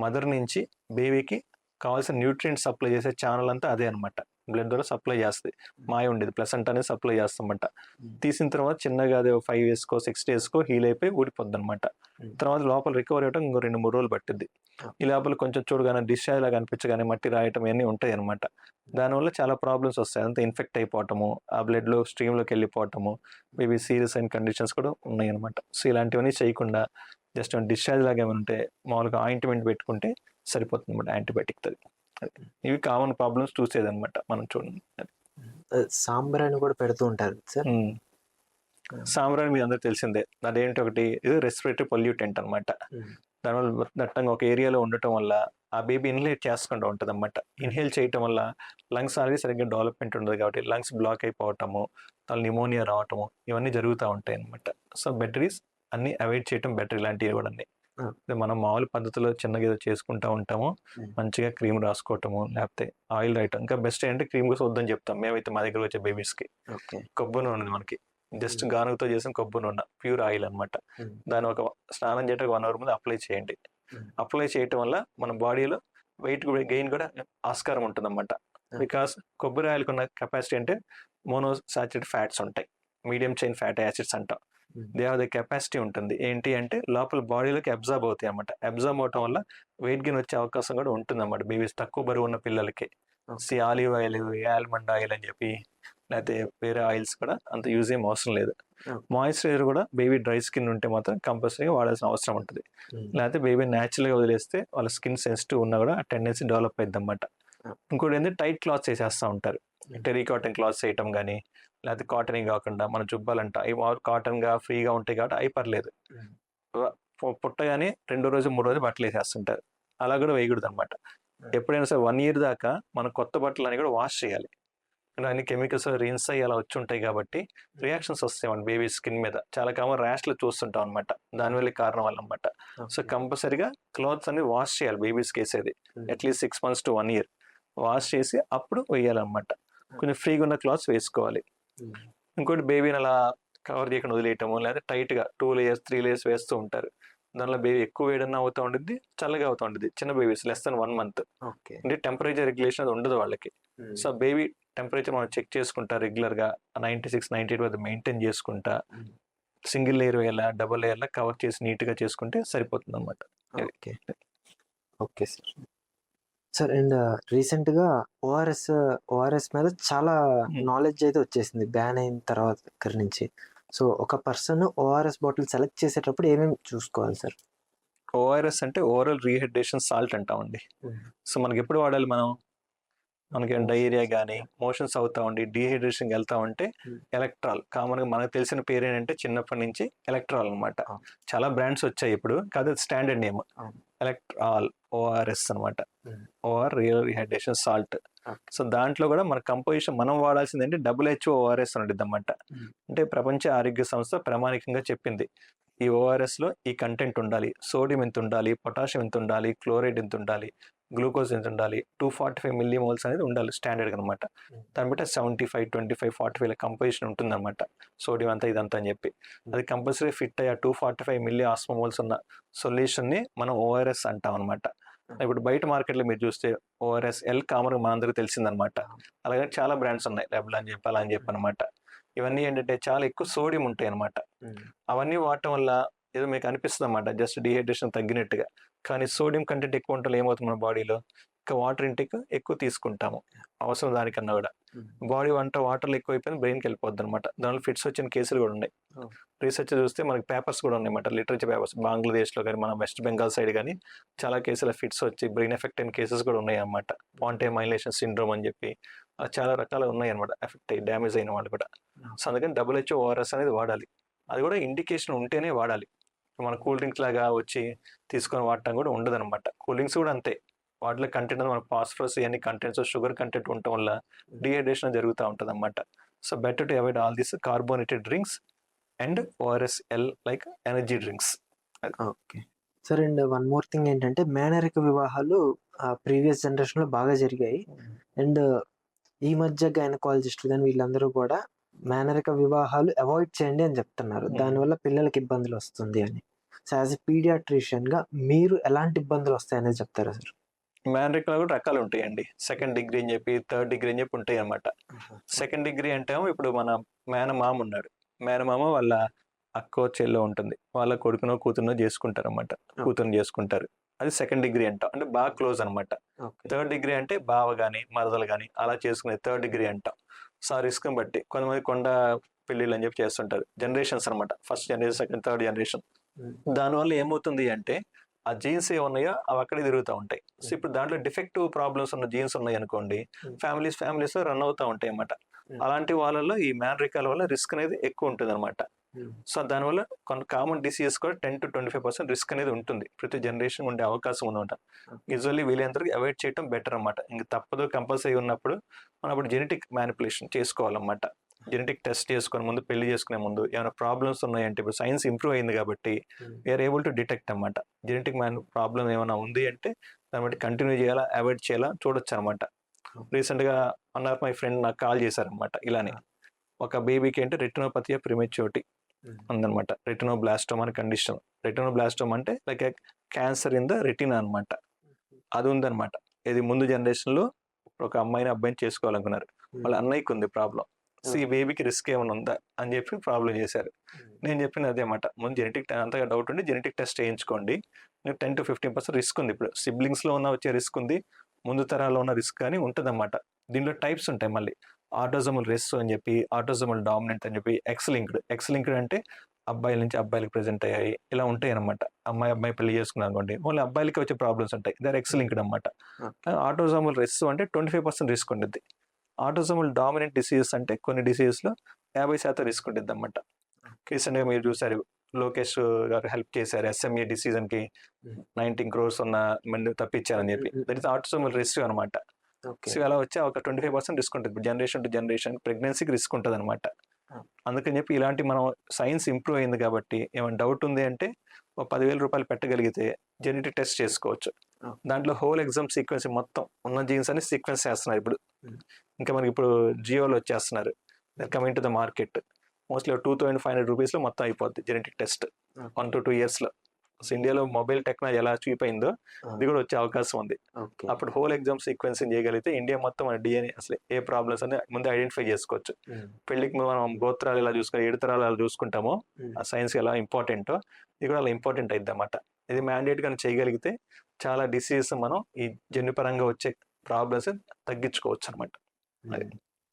మదర్ నుంచి బేబీకి కావాల్సిన న్యూట్రియంట్ సప్లై చేసే ఛానల్ అంతా అదే అనమాట. బ్లడ్ ద్వారా సప్లై చేస్తుంది. మాయ ఉండేది ప్లసెంటా అనేది సప్లై చేస్తామంట. తీసిన తర్వాత చిన్నగా అదే 5 yearsకో 6 daysకో హీల్ అయిపోయి ఊడిపోద్ది అనమాట. తర్వాత లోపల రికవర్ అవ్వడం ఇంకో 2-3 రోజులు పట్టింది. ఈ లోపల కొంచెం చూడగానే డిశ్చార్జ్ లాగా అనిపించగానే మట్టి రాయటం ఇవన్నీ ఉంటాయి అనమాట. దానివల్ల చాలా ప్రాబ్లమ్స్ వస్తాయి. అంతా ఇన్ఫెక్ట్ అయిపోవటము, ఆ బ్లడ్లో స్ట్రీమ్లోకి వెళ్ళిపోవటము, మేబీ సీరియస్ అయిన కండిషన్స్ కూడా ఉన్నాయి అనమాట. సో ఇలాంటివన్నీ చేయకుండా జస్ట్ డిశ్చార్జ్ లాగా ఏమైనా ఉంటే మామూలుగా ఆయింట్మెంట్ పెట్టుకుంటే సరిపోతుంది అనమాట, యాంటీబయాటిక్. ఇవి కామన్ ప్రాబ్లమ్స్ చూసేదన్నమాట మనం చూడండి. సాంబ్రాన్ని కూడా పెడుతూ ఉంటారు సార్. సాంబ్రాన్ని మీ అందరికి తెలిసిందే. అదేంటి, ఒకటి ఇది రెస్పిరేటరీ పొల్యూటెంట్ అనమాట. దానివల్ల దట్టంగా ఒక ఏరియాలో ఉండటం వల్ల ఆ బేబీ ఇన్హేల్ చేసుకుంటూ ఉంటుంది అనమాట. ఇన్హేల్ చేయటం వల్ల లంగ్స్ అనేది సరిగ్గా డెవలప్మెంట్ ఉండదు కాబట్టి లంగ్స్ బ్లాక్ అయిపోవటము, దాని నిమోనియా రావటము, ఇవన్నీ జరుగుతూ ఉంటాయి అనమాట. సో బెటర్ ఈస్ అన్ని అవాయిడ్ చేయటం బెటర్. ఇలాంటివి కూడా అన్ని మనం మామూలు పద్ధతిలో చిన్నగా ఏదో చేసుకుంటూ ఉంటాము. మంచిగా క్రీమ్ రాసుకోవటము, లేకపోతే ఆయిల్ రాయటం. ఇంకా బెస్ట్ ఏంటంటే క్రీమ్ కోసం వద్దని చెప్తాం మేమైతే మా దగ్గర వచ్చే బేబీస్కి. కొబ్బరి నూనె మనకి జస్ట్ గానుగతో చేసిన కొబ్బరి నూనె, ప్యూర్ ఆయిల్ అనమాట. దాని ఒక స్నానం చేయడానికి 1 hour ముందు అప్లై చేయండి. అప్లై చేయటం వల్ల మన బాడీలో వెయిట్ గెయిన్ కూడా ఆస్కారం ఉంటుంది అనమాట. బికాస్ కొబ్బరి ఆయిల్కి ఉన్న కెపాసిటీ అంటే మోనోసాచురేటెడ్ ఫ్యాట్స్ ఉంటాయి, మీడియం చైన్ ఫ్యాటీ యాసిడ్స్ అంటాం. దే హావ్ ద కెపాసిటీ ఉంటుంది. ఏంటి అంటే లోపల బాడీలోకి అబ్జర్బ్ అవుతాయి అన్నమాట. అబ్జర్బ్ అవటం వల్ల వెయిట్ గెయిన్ వచ్చే అవకాశం కూడా ఉంటుంది అన్నమాట బేబీస్ తక్కువ బరువు ఉన్న పిల్లలకి. ఆలివ్ ఆయిల్, ఆల్మండ్ ఆయిల్ అని చెప్పి లేకపోతే వేరే ఆయిల్స్ కూడా అంత యూజ్ ఏం అవసరం లేదు. ఓకే. మాయిశ్చరైజర్ కూడా బేబీ డ్రై స్కిన్ ఉంటే మాత్రం కంపల్సరీగా వాడాల్సిన అవసరం ఉంటుంది. లేకపోతే బేబీ న్యాచురల్గా వదిలేస్తే వాళ్ళ స్కిన్ సెన్సిటివ్ ఉన్నా కూడా ఆ టెండెన్సీ డెవలప్ అయింది అనమాట. ఇంకోటి ఏంటంటే టైట్ క్లాత్స్ వేసేస్తూ ఉంటారు. టెరీ కాటన్ క్లాత్స్ వేయటం కానీ, లేకపోతే కాటన్ కాకుండా మన జుబ్బాలంట అవి కాటన్గా ఫ్రీగా ఉంటాయి కాబట్టి అవి పర్లేదు. పుట్టగానే 2 రోజు 3 రోజు బట్టలు వేసేస్తుంటారు. అలా కూడా వేయకూడదు అనమాట. ఎప్పుడైనా సరే 1 year దాకా మన కొత్త బట్టలు అని కూడా వాష్ చేయాలి. అన్ని కెమికల్స్ రిన్స్ అయ్యి అలా వచ్చి ఉంటాయి కాబట్టి రియాక్షన్స్ వస్తాయి మన బేబీ స్కిన్ మీద. చాలా కామన్ ర్యాష్లు చూస్తుంటాం అనమాట. దానివల్ల కారణం వల్ల అనమాట. సో కంపల్సరీగా క్లాత్స్ అన్ని వాష్ చేయాలి బేబీస్కి వేసేది. At least 6 months to 1 year wash చేసి అప్పుడు వేయాలన్నమాట. కొంచెం ఫ్రీగా ఉన్న క్లాత్స్ వేసుకోవాలి. ఇంకోటి బేబీని అలా కవర్ చేయకుండా వదిలేయటము, లేదా టైట్గా 2 layers 3 layers వేస్తూ ఉంటారు. దానిలో బేబీ ఎక్కువ వేడన్నా అవుతూ ఉంటుంది, చల్లగా అవుతూ ఉంటుంది. చిన్న బేబీస్ less than 1 month అంటే టెంపరేచర్ రెగ్యులేషన్ అది ఉండదు వాళ్ళకి. సో బేబీ టెంపరేచర్ మనం చెక్ చేసుకుంటా రెగ్యులర్గా 96, 98 వద్ద మెయింటైన్ చేసుకుంటా సింగిల్ లేయర్ వేయాలా, డబుల్ లేయర్లా కవర్ చేసి నీట్గా చేసుకుంటే సరిపోతుంది అనమాట. Okay. Okay sir. Sir and రీసెంట్గా ఓఆర్ఎస్ మీద చాలా నాలెడ్జ్ అయితే వచ్చేసింది బ్యాన్ అయిన తర్వాత దగ్గర నుంచి. సో ఒక పర్సన్ ఓఆర్ఎస్ బాటిల్ సెలెక్ట్ చేసేటప్పుడు ఏమేమి చూసుకోవాలి సార్? ఓఆర్ఎస్ అంటే ఓరల్ రీహైడ్రేషన్ సాల్ట్ అంటామండి. సో మనకి ఎప్పుడు వాడాలి మనం? మనకి డయేరియా కానీ మోషన్స్ అవుతా ఉండి డీహైడ్రేషన్ వెళ్తా ఉంటే ఎలక్ట్రాల్, కామన్గా మనకు తెలిసిన పేరు ఏంటంటే చిన్నప్పటి నుంచి ఎలక్ట్రాల్ అనమాట. చాలా బ్రాండ్స్ వచ్చాయి ఇప్పుడు, కాదు స్టాండర్డ్ నేమ్ ఎలక్ట్రాల్ ఓఆర్ఎస్ అనమాట. Oral rehydration salt. So దాంట్లో కూడా మన కంపోజిషన్ మనం వాడాల్సింది అంటే WHO ఓఆర్ఎస్ అని ఉంటుంది అనమాట. అంటే ప్రపంచ ఆరోగ్య సంస్థ ప్రామాణికంగా చెప్పింది ఈ ఓఆర్ఎస్లో ఈ కంటెంట్ ఉండాలి, సోడియం ఎంత ఉండాలి, పొటాషియం ఎంత ఉండాలి, క్లోరైడ్ ఎంత ఉండాలి, గ్లూకోజ్ ఎంత ఉండాలి, 245 millimoles అనేది ఉండాలి స్టాండర్డ్ అనమాట. దాన్ని బట్టి 75, 25, 45 కంపోజిషన్ ఉంటుందన్నమాట. సోడియం అంతా ఇదంతా అని చెప్పి అది కంపల్సరీ ఫిట్ అయ్యే 245 millismoles ఉన్న సొల్యూషన్ని మనం ఓఆర్ఎస్ అంటాం అనమాట. ఇప్పుడు బయట మార్కెట్లో మీరు చూస్తే ఓఆర్ఎస్ ఎల్ కామన్ మనందరికీ తెలిసిందనమాట. అలాగే చాలా బ్రాండ్స్ ఉన్నాయి, రెబల్ అని చెప్పి అలా అని చెప్పి అనమాట. ఇవన్నీ ఏంటంటే చాలా ఎక్కువ సోడియం ఉంటాయి అనమాట. అవన్నీ వాడటం వల్ల ఏదో మీకు అనిపిస్తుంది అన్నమాట జస్ట్ డిహైడ్రేషన్ తగ్గినట్టుగా. కానీ సోడియం కంటెంట్ ఎక్కువ ఉంటే ఏమవుతుంది మన బాడీలో, ఇంకా వాటర్ ఇంటేక్ ఎక్కువ తీసుకుంటాము అవసరం దానికన్నా కూడా. బాడీ వాటర్లో ఎక్కువ అయిపోయింది బ్రెయిన్కి వెళ్ళిపోద్ది అనమాట. దానిలో ఫిట్స్ వచ్చిన కేసులు కూడా ఉన్నాయి. రీసెర్చ్ చూస్తే మనకి పేపర్స్ కూడా ఉన్నాయి అన్నమాట, లిటరేచర్ పేపర్స్. బంగ్లాదేశ్లో కానీ మన వెస్ట్ బెంగాల్ సైడ్ కానీ చాలా కేసుల ఫిట్స్ వచ్చి బ్రెయిన్ ఎఫెక్ట్ అయిన కేసెస్ కూడా ఉన్నాయి అన్నమాట. పాంటే మైలేషన్ సిండ్రోమ్ అని చెప్పి చాలా రకాలు ఉన్నాయి అనమాట, ఎఫెక్ట్ అయ్యి డ్యామేజ్ అయిన వాళ్ళు కూడా. సో అందుకని WHO ఓఆర్ఎస్ అనేది వాడాలి. అది కూడా ఇండికేషన్ ఉంటేనే వాడాలి. మన కూల్ డ్రింక్స్ లాగా వచ్చి తీసుకొని వాడటం కూడా ఉండదు అనమాట. కూల్ డ్రింక్స్ కూడా అంతే, వాటిలో కంటెంట్ మన ఫాస్ఫరస్ ఇవన్నీ కంటెంట్స్ షుగర్ కంటెంట్ ఉండటం వల్ల డిహైడ్రేషన్ జరుగుతూ ఉంటుంది అనమాట. So better to avoid all these carbonated drinks and ORSL like energy drinks. Okay sir. And one more thing ఏంటంటే మేనరిక వివాహాలు ప్రీవియస్ జనరేషన్లో బాగా జరిగాయి. అండ్ ఈ మధ్య గైనకాలజిస్టులు కానీ వీళ్ళందరూ కూడా మేనరిక వివాహాలు అవాయిడ్ చేయండి అని చెప్తున్నారు, దానివల్ల పిల్లలకి ఇబ్బందులు వస్తుంది అని. సో యాజ్ ఎ పీడియాట్రిషియన్గా మీరు ఎలాంటి ఇబ్బందులు వస్తాయనేది చెప్తారా సార్? మేనరికలో కూడా రకాలు ఉంటాయండి. 2nd degree అని చెప్పి 3rd degree అని చెప్పి ఉంటాయి అనమాట. 2nd degree అంటే ఇప్పుడు మన మేనమామ ఉన్నాడు, మేనమామ వాళ్ళ అక్కో చెల్లో ఉంటుంది, వాళ్ళ కొడుకునో కూతురునో చేసుకుంటారు అనమాట, కూతురుని చేసుకుంటారు. అది 2nd degree అంటాం, అంటే బాగా క్లోజ్ అనమాట. 3rd degree అంటే బావ కానీ మరదలు కానీ అలా చేసుకునేది 3rd degree అంటాం. సో ఆ రిస్క్ బట్టి కొంతమంది కొండ పెళ్ళిళ్ళు అని చెప్పి చేస్తుంటారు, జనరేషన్స్ అనమాట, 1st generation 2nd, 3rd generation. దానివల్ల ఏమవుతుంది అంటే ఆ జీన్స్ ఏమున్నాయో అవి అక్కడే తిరుగుతూ ఉంటాయి. సో ఇప్పుడు దాంట్లో డిఫెక్టివ్ ప్రాబ్లమ్స్ ఉన్న జీన్స్ ఉన్నాయి అనుకోండి, ఫ్యామిలీస్ రన్ అవుతూ ఉంటాయి అన్నమాట. అలాంటి వాళ్ళలో ఈ మ్యానరికాల వల్ల రిస్క్ అనేది ఎక్కువ ఉంటుంది అనమాట. సో దానివల్ల కొన్ని కామన్ డిసీజెస్ కూడా 10 to 25% రిస్క్ అనేది ఉంటుంది, ప్రతి జనరేషన్ ఉండే అవకాశం ఉందన్నమాట. యూజువల్లీ వీళ్ళందరికీ అవాయిడ్ చేయడం బెటర్ అనమాట. ఇంక తప్పదు కంపల్సరీ ఉన్నప్పుడు మనం అప్పుడు జెనెటిక్ మ్యానిపులేషన్ చేసుకోవాలన్నమాట. జెనెటిక్ టెస్ట్ చేసుకొని ముందు పెళ్లి చేసుకునే ముందు ఏమైనా ప్రాబ్లమ్స్ ఉన్నాయంటే, ఇప్పుడు సైన్స్ ఇంప్రూవ్ అయింది కాబట్టి వీఆర్ ఏబుల్ టు డిటెక్ట్ అనమాట. జెనెటిక్ ప్రాబ్లం ఏమైనా ఉంది అంటే దాన్ని బట్టి కంటిన్యూ చేయాలా అవాయిడ్ చేయాలా చూడొచ్చు అనమాట. రీసెంట్గా వన్ ఆఫ్ మై ఫ్రెండ్ నాకు కాల్ చేశారనమాట, ఇలానే ఒక బేబీకి అంటే రెటినోపతియా ప్రిమెచ్యూరిటీ ఉందనమాట, రెటినోబ్లాస్టోమ్ అనే కండిషన్. రెటినోబ్లాస్టోమ్ అంటే like cancer in the retina అనమాట, అది ఉందనమాట. ఇది ముందు జనరేషన్లో ఒక అమ్మాయిని అబ్బాయిని చేసుకోవాలనుకున్నారు, వాళ్ళ అన్నయ్యకి ఉంది ప్రాబ్లం. సో ఈ బేబీకి రిస్క్ ఏమైనా ఉందా అని చెప్పి ప్రాబ్లం చేశారు. నేను చెప్పిన అదే అన్నమాట, ముందు జెనెటిక్ అంతగా డౌట్ ఉండి జెనెటిక్ టెస్ట్ చేయించుకోండి. 10 to 15% రిస్క్ ఉంది, ఇప్పుడు సిబ్లింగ్స్లో ఉన్న వచ్చే రిస్క్ ఉంది, ముందు తరాల్లో ఉన్న రిస్క్ కానీ ఉంటుంది అన్నమాట. దీనిలో టైప్స్ ఉంటాయి మళ్ళీ, ఆటోజోమల్ రెస్సో అని చెప్పి, ఆటోజోమల్ డామినెంట్ అని చెప్పి, ఎక్స్ లింక్డ్ అంటే అబ్బాయిల నుంచి అబ్బాయిలకు ప్రెజెంట్ అయ్యాయి ఇలా ఉంటాయి అనమాట. అమ్మాయి పెళ్లి చేసుకున్నారు అనుకోండి, ఓన్లీ అబ్బాయిలకి వచ్చే ప్రాబ్లమ్స్ ఉంటాయి, దాని ఎక్స్ లింక్డ్ అనమాట. ఆటోజోమల్ రెస్సో అంటే 25% రిస్క్ ఉంటుంది. ఆటోజోమల్ డామినెంట్ డిసీజెస్ అంటే కొన్ని డిసీజెస్లో 50% రిస్క్ ఉంటుంది అనమాట. రీసెంట్గా మీరు చూసారు, లోకేష్ గారు హెల్ప్ చేశారు ఎస్ఎంఏ డిసీజన్కి 19 crores ఉన్న మంది తప్పించారని చెప్పి, దట్ ఇస్ ఆటోజోమల్ రిస్క్ అనమాట. సో అలా వచ్చే ఒక 25% రిస్క్ ఉంటుంది. జనరేషన్ టు జనరేషన్ ప్రెగ్నెన్సీకి రిస్క్ ఉంటుంది అనమాట. అందుకని చెప్పి ఇలాంటి మనం సైన్స్ ఇంప్రూవ్ అయింది కాబట్టి ఏమైనా డౌట్ ఉంది అంటే ఒక 10,000 రూపాయలు పెట్టగలిగితే జెనెటిక్ టెస్ట్ చేసుకోవచ్చు. దాంట్లో హోల్ ఎగ్జామ్ సీక్వెన్స్ మొత్తం ఉన్న జీన్స్ అని సీక్వెన్స్ చేస్తున్నారు ఇప్పుడు. ఇంకా మనకి ఇప్పుడు జియోలో వచ్చేస్తున్నారు, coming to the market. Mostly 2,500 రూపీస్లో మొత్తం అయిపోద్ది జెనెటిక్ టెస్ట్ 1 to 2 yearsలో. సో ఇండియాలో మొబైల్ టెక్నాలజీ ఎలా చీప్ అయిందో ఇది కూడా వచ్చే అవకాశం ఉంది. అప్పుడు హోల్ ఎగ్జామ్ సీక్వెన్సింగ్ చేయగలిగితే ఇండియా మొత్తం మన డిఎన్ఏ అసలు ఏ ప్రాబ్లమ్స్ అని ముందే ఐడెంటిఫై చేసుకోవచ్చు. పెళ్లికి మనం గోత్రాలు ఎలా చూసుకుని 7 తరాలు అలా చూసుకుంటామో ఆ సైన్స్ ఎలా ఇంపార్టెంటో ఇది కూడా అలా ఇంపార్టెంట్ అయింది అన్నమాట. ఇది మ్యాండేట్గా చేయగలిగితే చాలా డిసీజెస్ మనం ఈ జన్యుపరంగా వచ్చే ప్రాబ్లమ్స్ తగ్గించుకోవచ్చు అనమాట.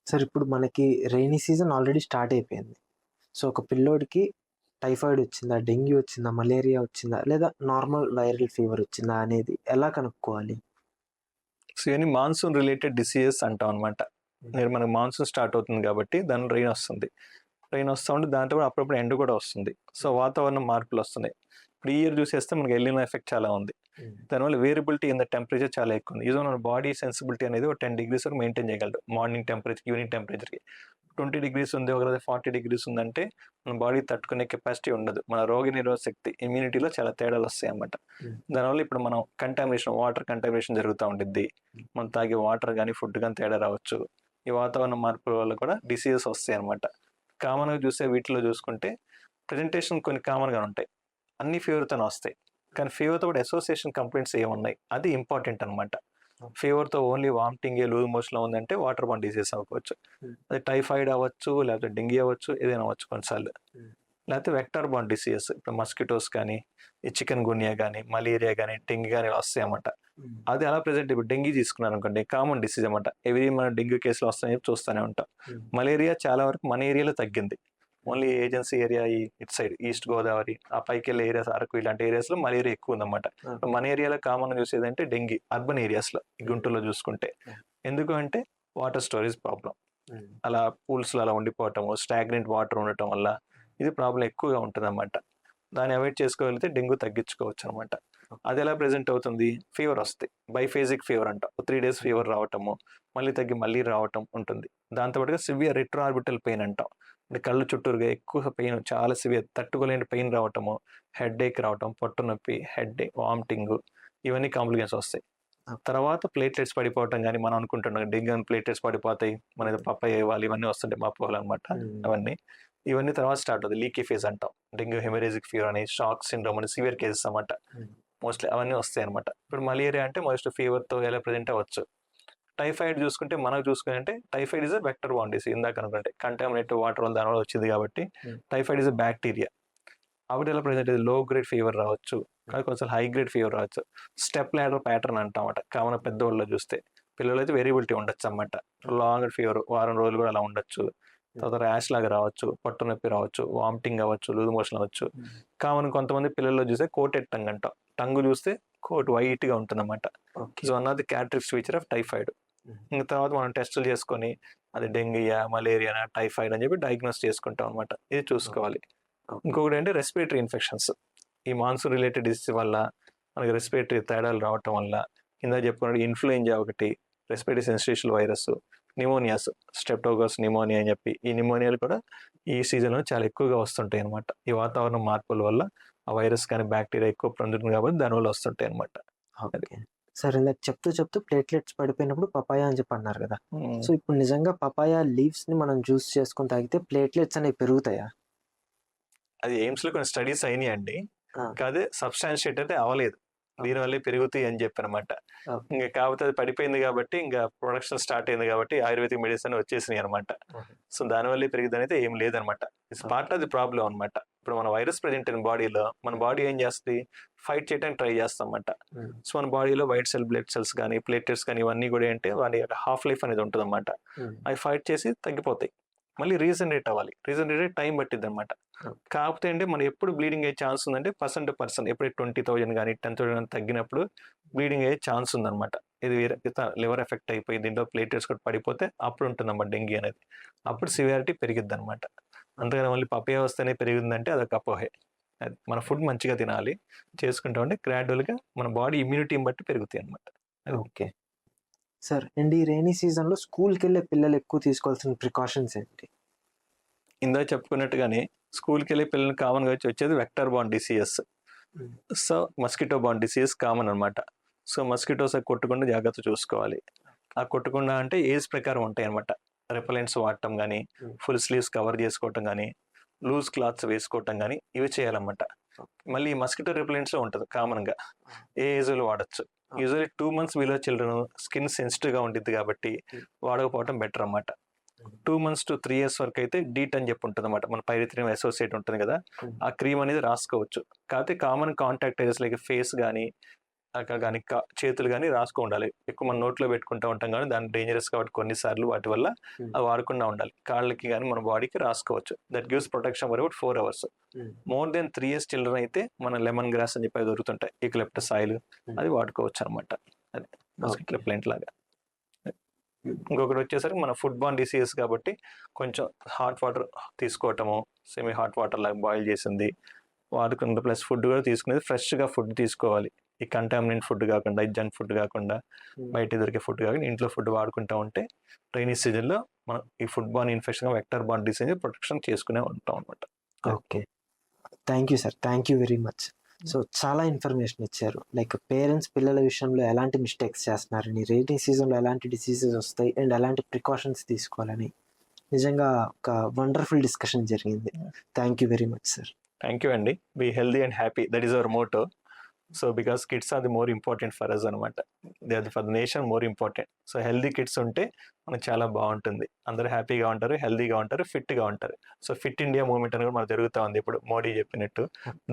సార్ ఇప్పుడు మనకి రెయినీ సీజన్ ఆల్రెడీ స్టార్ట్ అయిపోయింది. సో ఒక పిల్లోడికి టైఫాయిడ్ వచ్చిందా, డెంగ్యూ వచ్చిందా, మలేరియా వచ్చిందా, లేదా నార్మల్ వైరల్ ఫీవర్ వచ్చిందా అనేది ఎలా కనుక్కోవాలి? సో ఇవన్నీ మాన్సూన్ రిలేటెడ్ డిసీజెస్ అంటాం అనమాట. నేను మనకు మాన్సూన్ స్టార్ట్ అవుతుంది కాబట్టి దాని రెయిన్ వస్తుంది, రెయిన్ వస్తూ ఉంటే దాంట్లో కూడా అప్పుడప్పుడు ఎండ కూడా వస్తుంది. సో వాతావరణం మార్పులు వస్తున్నాయి. ఇప్పుడు ఈ ఇయర్ చూసేస్తే మనకి ఎల్నినో ఎఫెక్ట్ చాలా ఉంది. దానివల్ల వేరియబిలిటీ ఇన్ ద టెంపరేచర్ చాలా ఎక్కువ ఉంది. ఈజో మన బాడీ సెన్సిబిలిటీ అనేది ఒక 10 degrees వరకు మెయింటైన్ చేయగలదు. మార్నింగ్ టెంపరేచర్, ఈవినింగ్ టెంపరేచర్కి 20 degrees ఉంది, ఒకరోజు 40 degrees ఉందంటే మన బాడీ తట్టుకునే కెపాసిటీ ఉండదు. మన రోగ నిరోధక శక్తి, ఇమ్యూనిటీలో చాలా తేడాలు వస్తాయి అన్నమాట. దానివల్ల ఇప్పుడు మనం కంటామినేషన్, వాటర్ కంటామినేషన్ జరుగుతూ ఉంటుంది. మనం తాగే వాటర్ కానీ ఫుడ్ కానీ తేడా రావచ్చు. ఈ వాతావరణ మార్పుల వల్ల కూడా డిసీజెస్ వస్తాయి అనమాట. కామన్గా చూసే వీటిలో చూసుకుంటే ప్రజెంటేషన్ కొన్ని కామన్గా ఉంటాయి, అన్ని ఫీవర్తో వస్తాయి. కానీ ఫీవర్తో కూడా అసోసియేషన్ కంప్లైంట్స్ ఏమున్నాయి అది ఇంపార్టెంట్ అనమాట. ఫీవర్తో ఓన్లీ వామిటింగ్, లూజ్ మోషన్ ఉందంటే వాటర్ బాండ్ డిసీజ్ అవ్వచ్చు. అది టైఫాయిడ్ అవ్వచ్చు, లేకపోతే డెంగ్యూ అవ్వచ్చు, ఏదైనా అవ్వచ్చు కొన్నిసార్లు. లేకపోతే వెక్టర్ బాండ్ డిసీజెస్, ఇప్పుడు మస్కిటోస్ కానీ, ఈ చికెన్ గున్యా కానీ, మలేరియా కానీ, డెంగ్యూ కానీ వస్తాయి అన్నమాట. అది అలా ప్రెసెంట్ ఇప్పుడు డెంగ్యూ తీసుకున్నారు అనుకోండి, కామన్ డిసీజ్ అనమాట. ఎవ్రీ మన డెంగ్యూ కేసులు వస్తాయని చూస్తూనే ఉంటాం. మలేరియా చాలా వరకు మన ఏరియాలో తగ్గింది. ఓన్లీ ఏజెన్సీ ఏరియా, ఈ ఇటు సైడ్ ఈస్ట్ గోదావరి, ఆ పైకి వెళ్ళే ఏరియాస్, అరకు ఇలాంటి ఏరియాస్లో మలేరియా ఎక్కువ ఉందన్నమాట. మన ఏరియాలో కామన్ చూసేది అంటే డెంగ్యూ అర్బన్ ఏరియాస్లో, గుంటూరులో చూసుకుంటే. ఎందుకు అంటే వాటర్ స్టోరేజ్ ప్రాబ్లం, అలా పూల్స్లో అలా ఉండిపోవటము, స్టాగ్నెంట్ వాటర్ ఉండటం వల్ల ఇది ప్రాబ్లం ఎక్కువగా ఉంటుంది అన్నమాట. దాన్ని అవాయిడ్ చేసుకోగలిగితే డెంగ్యూ తగ్గించుకోవచ్చు అనమాట. అది ఎలా ప్రెజెంట్ అవుతుంది, ఫీవర్ వస్తాయి, బైఫేజిక్ ఫీవర్ అంటాం. 3 days ఫీవర్ రావటము, మళ్ళీ తగ్గి మళ్ళీ రావటం ఉంటుంది. దాంతోపాటుగా సివియర్ రెట్రోఆర్బిటల్ పెయిన్ అంటాం, అంటే కళ్ళు చుట్టూరుగా ఎక్కువ పెయిన్, చాలా సివియర్ తట్టుకోలేని పెయిన్ రావటము, హెడ్ ఏక్ రావటం, పొట్టు నొప్పి, హెడ్ ఏక్, వామిటింగ్, ఇవన్నీ కాంప్లికేషన్స్ వస్తాయి. తర్వాత ప్లేట్లెట్స్ పడిపోవటం కానీ, మనం అనుకుంటున్నాం డెంగ్యూ ప్లేట్లెట్స్ పడిపోతాయి, మన పప్పాయ ఇవ్వాలి, ఇవన్నీ వస్తుంటాయి మాపోవాలి అనమాట. ఇవన్నీ తర్వాత స్టార్ట్ అవుతుంది, లీకీ ఫేజ్ అంటాం. డెంగ్యూ హెమరేజిక్ ఫీవర్ అని, షాక్ సిండ్రోమ్ అని సివియర్ కేసెస్ అనమాట. మోస్ట్లీ అవన్నీ వస్తాయి అనమాట. ఇప్పుడు మలేరియా అంటే మోస్ట్ ఫీవర్తో ఎలా ప్రజెంట్ అవ్వచ్చు. టైఫాయిడ్ చూసుకుంటే మనకు చూసుకుంటే typhoid is a vector bond disease. ఇందాక అనుకుంటే కంటామినేటెడ్ వాటర్ వల్ల దానివల్ల వచ్చింది కాబట్టి టైఫాయిడ్ ఇస్ అ బ్యాక్టీరియా. అప్పుడు ఎలా ప్రజెంట్ లో గ్రేడ్ ఫీవర్ రావచ్చు, కానీ కొంచెం హై గ్రేడ్ ఫీవర్ రావచ్చు. స్టెప్ లాడర్ ప్యాటర్న్ అంటాం అన్నమాట. కామన్ పెద్దవాళ్ళు చూస్తే, పిల్లలు అయితే వేరియబిలిటీ ఉండొచ్చు అన్నమాట. లాంగ్ ఫీవర్ వారం రోజులు కూడా అలా ఉండొచ్చు. తర్వాత ర్యాష్ లాగా రావచ్చు, పట్టు నొప్పి రావచ్చు, వామిటింగ్ అవ్వచ్చు, లూజ్ మోషన్ అవ్వచ్చు. కామన్ కొంతమంది పిల్లల్లో చూస్తే కోటెడ్ టంగ్ అంటాం. టంగ్ చూస్తే కోట్ వైట్ గా ఉంటుంది అన్నమాట. So one of the characteristic feature of typhoid. ఇంకా తర్వాత మనం టెస్టులు చేసుకొని అది డెంగ్యూయా, మలేరియానా, టైఫాయిడ్ అని చెప్పి డయాగ్నోస్ చేసుకుంటాం అనమాట. ఇది చూసుకోవాలి. ఇంకొకటి అంటే రెస్పిరేటరీ ఇన్ఫెక్షన్స్. ఈ మాన్సూన్ రిలేటెడ్ డిసీజ్ వల్ల మనకి రెస్పిరేటరీ తేడాలు రావటం వల్ల, కింద చెప్పుకున్నట్టు ఇన్ఫ్లుయెంజా ఒకటి, respiratory syncytial virus, pneumonias, streptococcus pneumonia అని చెప్పి, ఈ నిమోనియాలు కూడా ఈ సీజన్లో చాలా ఎక్కువగా వస్తుంటాయి అనమాట. ఈ వాతావరణ మార్పుల వల్ల ఆ వైరస్ కానీ బ్యాక్టీరియా ఎక్కువ పొందుతుంది కాబట్టి దానివల్ల వస్తుంటాయి అనమాట. సరే, ఇందాక చెప్తూ ప్లేట్లెట్స్ పడిపోయినప్పుడు పపాయ అని చెప్పి అన్నారు కదా. సో ఇప్పుడు నిజంగా పపాయ లీవ్స్ ని మనం జ్యూస్ చేసుకుని తాగితే ప్లేట్లెట్స్ అనేవి పెరుగుతాయా? అది ఎయిమ్స్ లో కొన్ని స్టడీస్ అయినాయి అండి, కాదే సబ్స్టాన్షియేట్ అయితే అవ్వలేదు. దీనివల్లే పెరుగుతాయి అని చెప్పి అనమాట. ఇంకా కాకపోతే అది పడిపోయింది కాబట్టి ఇంకా ప్రొడక్షన్ స్టార్ట్ అయింది కాబట్టి ఆయుర్వేదిక్ మెడిసిన్ వచ్చేసినాయి అనమాట. సో దానివల్లే పెరుగుదల అయితే ఏం లేదనమాట. It's part of the problem అనమాట. ఇప్పుడు మన వైరస్ ప్రెజెంట్ అయిన బాడీలో మన బాడీ ఏం చేస్తుంది, ఫైట్ చేయడానికి ట్రై చేస్తాం అన్నమాట. సో మన బాడీలో వైట్ సెల్, బ్లడ్ సెల్స్ కానీ, ప్లేటెట్స్ కానీ ఇవన్నీ కూడా ఏంటంటే వాటి హాఫ్ లైఫ్ అనేది ఉంటుంది అన్నమాట. అవి ఫైట్ చేసి తగ్గిపోతాయి, మళ్ళీ రీజనరేట్ అవ్వాలి. రీజనరేట్ టైం పట్టిద్ది అనమాట. కాకపోతే అంటే మనం ఎప్పుడు బ్లీడింగ్ అయ్యే ఛాన్స్ ఉందంటే పర్సన్ టు పర్సన్, ఎప్పుడు 20,000 కానీ 10,000 కానీ తగ్గినప్పుడు బ్లీడింగ్ అయ్యే ఛాన్స్ ఉందన్నమాట. ఇది లివర్ ఎఫెక్ట్ అయిపోయి దీంట్లో ప్లేటెట్స్ కూడా పడిపోతే అప్పుడు ఉంటుందన్నమాట డెంగీ అనేది. అప్పుడు సివియారిటీ పెరిగిద్ది అనమాట. అంతేగాని మళ్ళీ పప్పే వస్తేనే పెరిగిందంటే అదొక అపోహే. అది మన ఫుడ్ మంచిగా తినాలి, చేసుకుంటా ఉంటే గ్రాడ్యువల్గా మన బాడీ ఇమ్యూనిటీని బట్టి పెరుగుతాయి అనమాట. Okay sir. అండ్ ఈ రైనీ సీజన్లో స్కూల్కి వెళ్ళే పిల్లలు ఎక్కువ తీసుకోవాల్సిన ప్రికాషన్స్ ఏంటి? ఇందాక చెప్పుకున్నట్టుగానే స్కూల్కి వెళ్ళే పిల్లలు కామన్గా వచ్చేది vector bond diseases. So mosquito bond diseases common అనమాట. సో మస్కిటోస్ కొట్టకుండా జాగ్రత్త చూసుకోవాలి. ఆ కొట్టకుండా అంటే ఏజ్ ప్రకారం ఉంటాయి అనమాట. రెపలెంట్స్ వాడటం కానీ, ఫుల్ స్లీవ్స్ కవర్ చేసుకోవటం కానీ, లూజ్ క్లాత్స్ వేసుకోవటం కానీ ఇవి చేయాలన్నమాట. మళ్ళీ మస్కిటో రిపెలెంట్స్ ఉంటుంది కామన్గా, ఏ ఏజ్లో వాడచ్చు. Usually 2 months below children skin సెన్సిటివ్గా ఉంటుంది కాబట్టి వాడకపోవటం బెటర్ అన్నమాట. 2 months to 3 years వరకు అయితే డీట్ అని చెప్పి ఉంటుంది అనమాట. మన పైరిథ్రియం అసోసియేట్ ఉంటుంది కదా, ఆ క్రీమ్ అనేది రాసుకోవచ్చు. కాకపోతే common contact areas like face కానీ, అక్కడ కానీ చేతులు కానీ రాసుకో ఉండాలి. ఎక్కువ మనం నోట్లో పెట్టుకుంటూ ఉంటాం కానీ దాని డేంజరస్ కాబట్టి కొన్నిసార్లు వాటి వల్ల అవి వాడకుండా ఉండాలి. కాళ్ళకి కానీ మన బాడీకి రాసుకోవచ్చు. That gives protection for about 4 hours. More than 3 years children అయితే మన లెమన్ గ్రాస్ అని చెప్పి దొరుకుతుంటాయి, యూకలిప్టస్ ఆయిల్, అది వాడుకోవచ్చు అనమాట. అది మస్కిటో రిపెలెంట్ లాగా. ఇంకొకటి వచ్చేసరికి మన ఫుడ్ బాన్ డిసీజెస్ కాబట్టి కొంచెం హాట్ వాటర్ తీసుకోవటము, సెమీ హాట్ వాటర్ లాగా బాయిల్ చేసింది వాడుకుంటే, ప్లస్ ఫుడ్ కూడా తీసుకునేది ఫ్రెష్గా ఫుడ్ తీసుకోవాలి. ఈ కంటామినెంట్ ఫుడ్ కాకుండా, ఈ జంక్ ఫుడ్ కాకుండా, బయట దొరికే ఫుడ్ కాకుండా ఇంట్లో ఫుడ్ వాడుకుంటూ ఉంటే రైనీ సీజన్లో మనం ఈ ఫుడ్ బాన్ ఇన్ఫెక్షన్, వెక్టర్ బాన్ డిసీజ్ ప్రొటెక్షన్ చేసుకునే ఉంటాం అనమాట. Okay, thank you sir, thank you very much. So చాలా ఇన్ఫర్మేషన్ ఇచ్చారు. లైక్ పేరెంట్స్ పిల్లల విషయంలో ఎలాంటి మిస్టేక్స్ చేస్తున్నారని, రైనీ సీజన్లో ఎలాంటి డిసీజెస్ వస్తాయి అండ్ ఎలాంటి ప్రికాషన్స్ తీసుకోవాలని, నిజంగా ఒక వండర్ఫుల్ డిస్కషన్ జరిగింది. Thank you very much sir. Thank you అండి. Be healthy and happy, that is our motto. So because kids are the more important for us అనమాట. They are for the nation more important. So healthy kids ఉంటే మనకు చాలా బాగుంటుంది. అందరూ హ్యాపీగా ఉంటారు, హెల్దీగా ఉంటారు, ఫిట్గా ఉంటారు. సో ఫిట్ ఇండియా మూవ్మెంట్ అని కూడా మనకు జరుగుతూ ఉంది ఇప్పుడు మోడీ చెప్పినట్టు.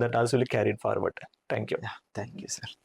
That also will carried forward. Thank you. Thank you sir.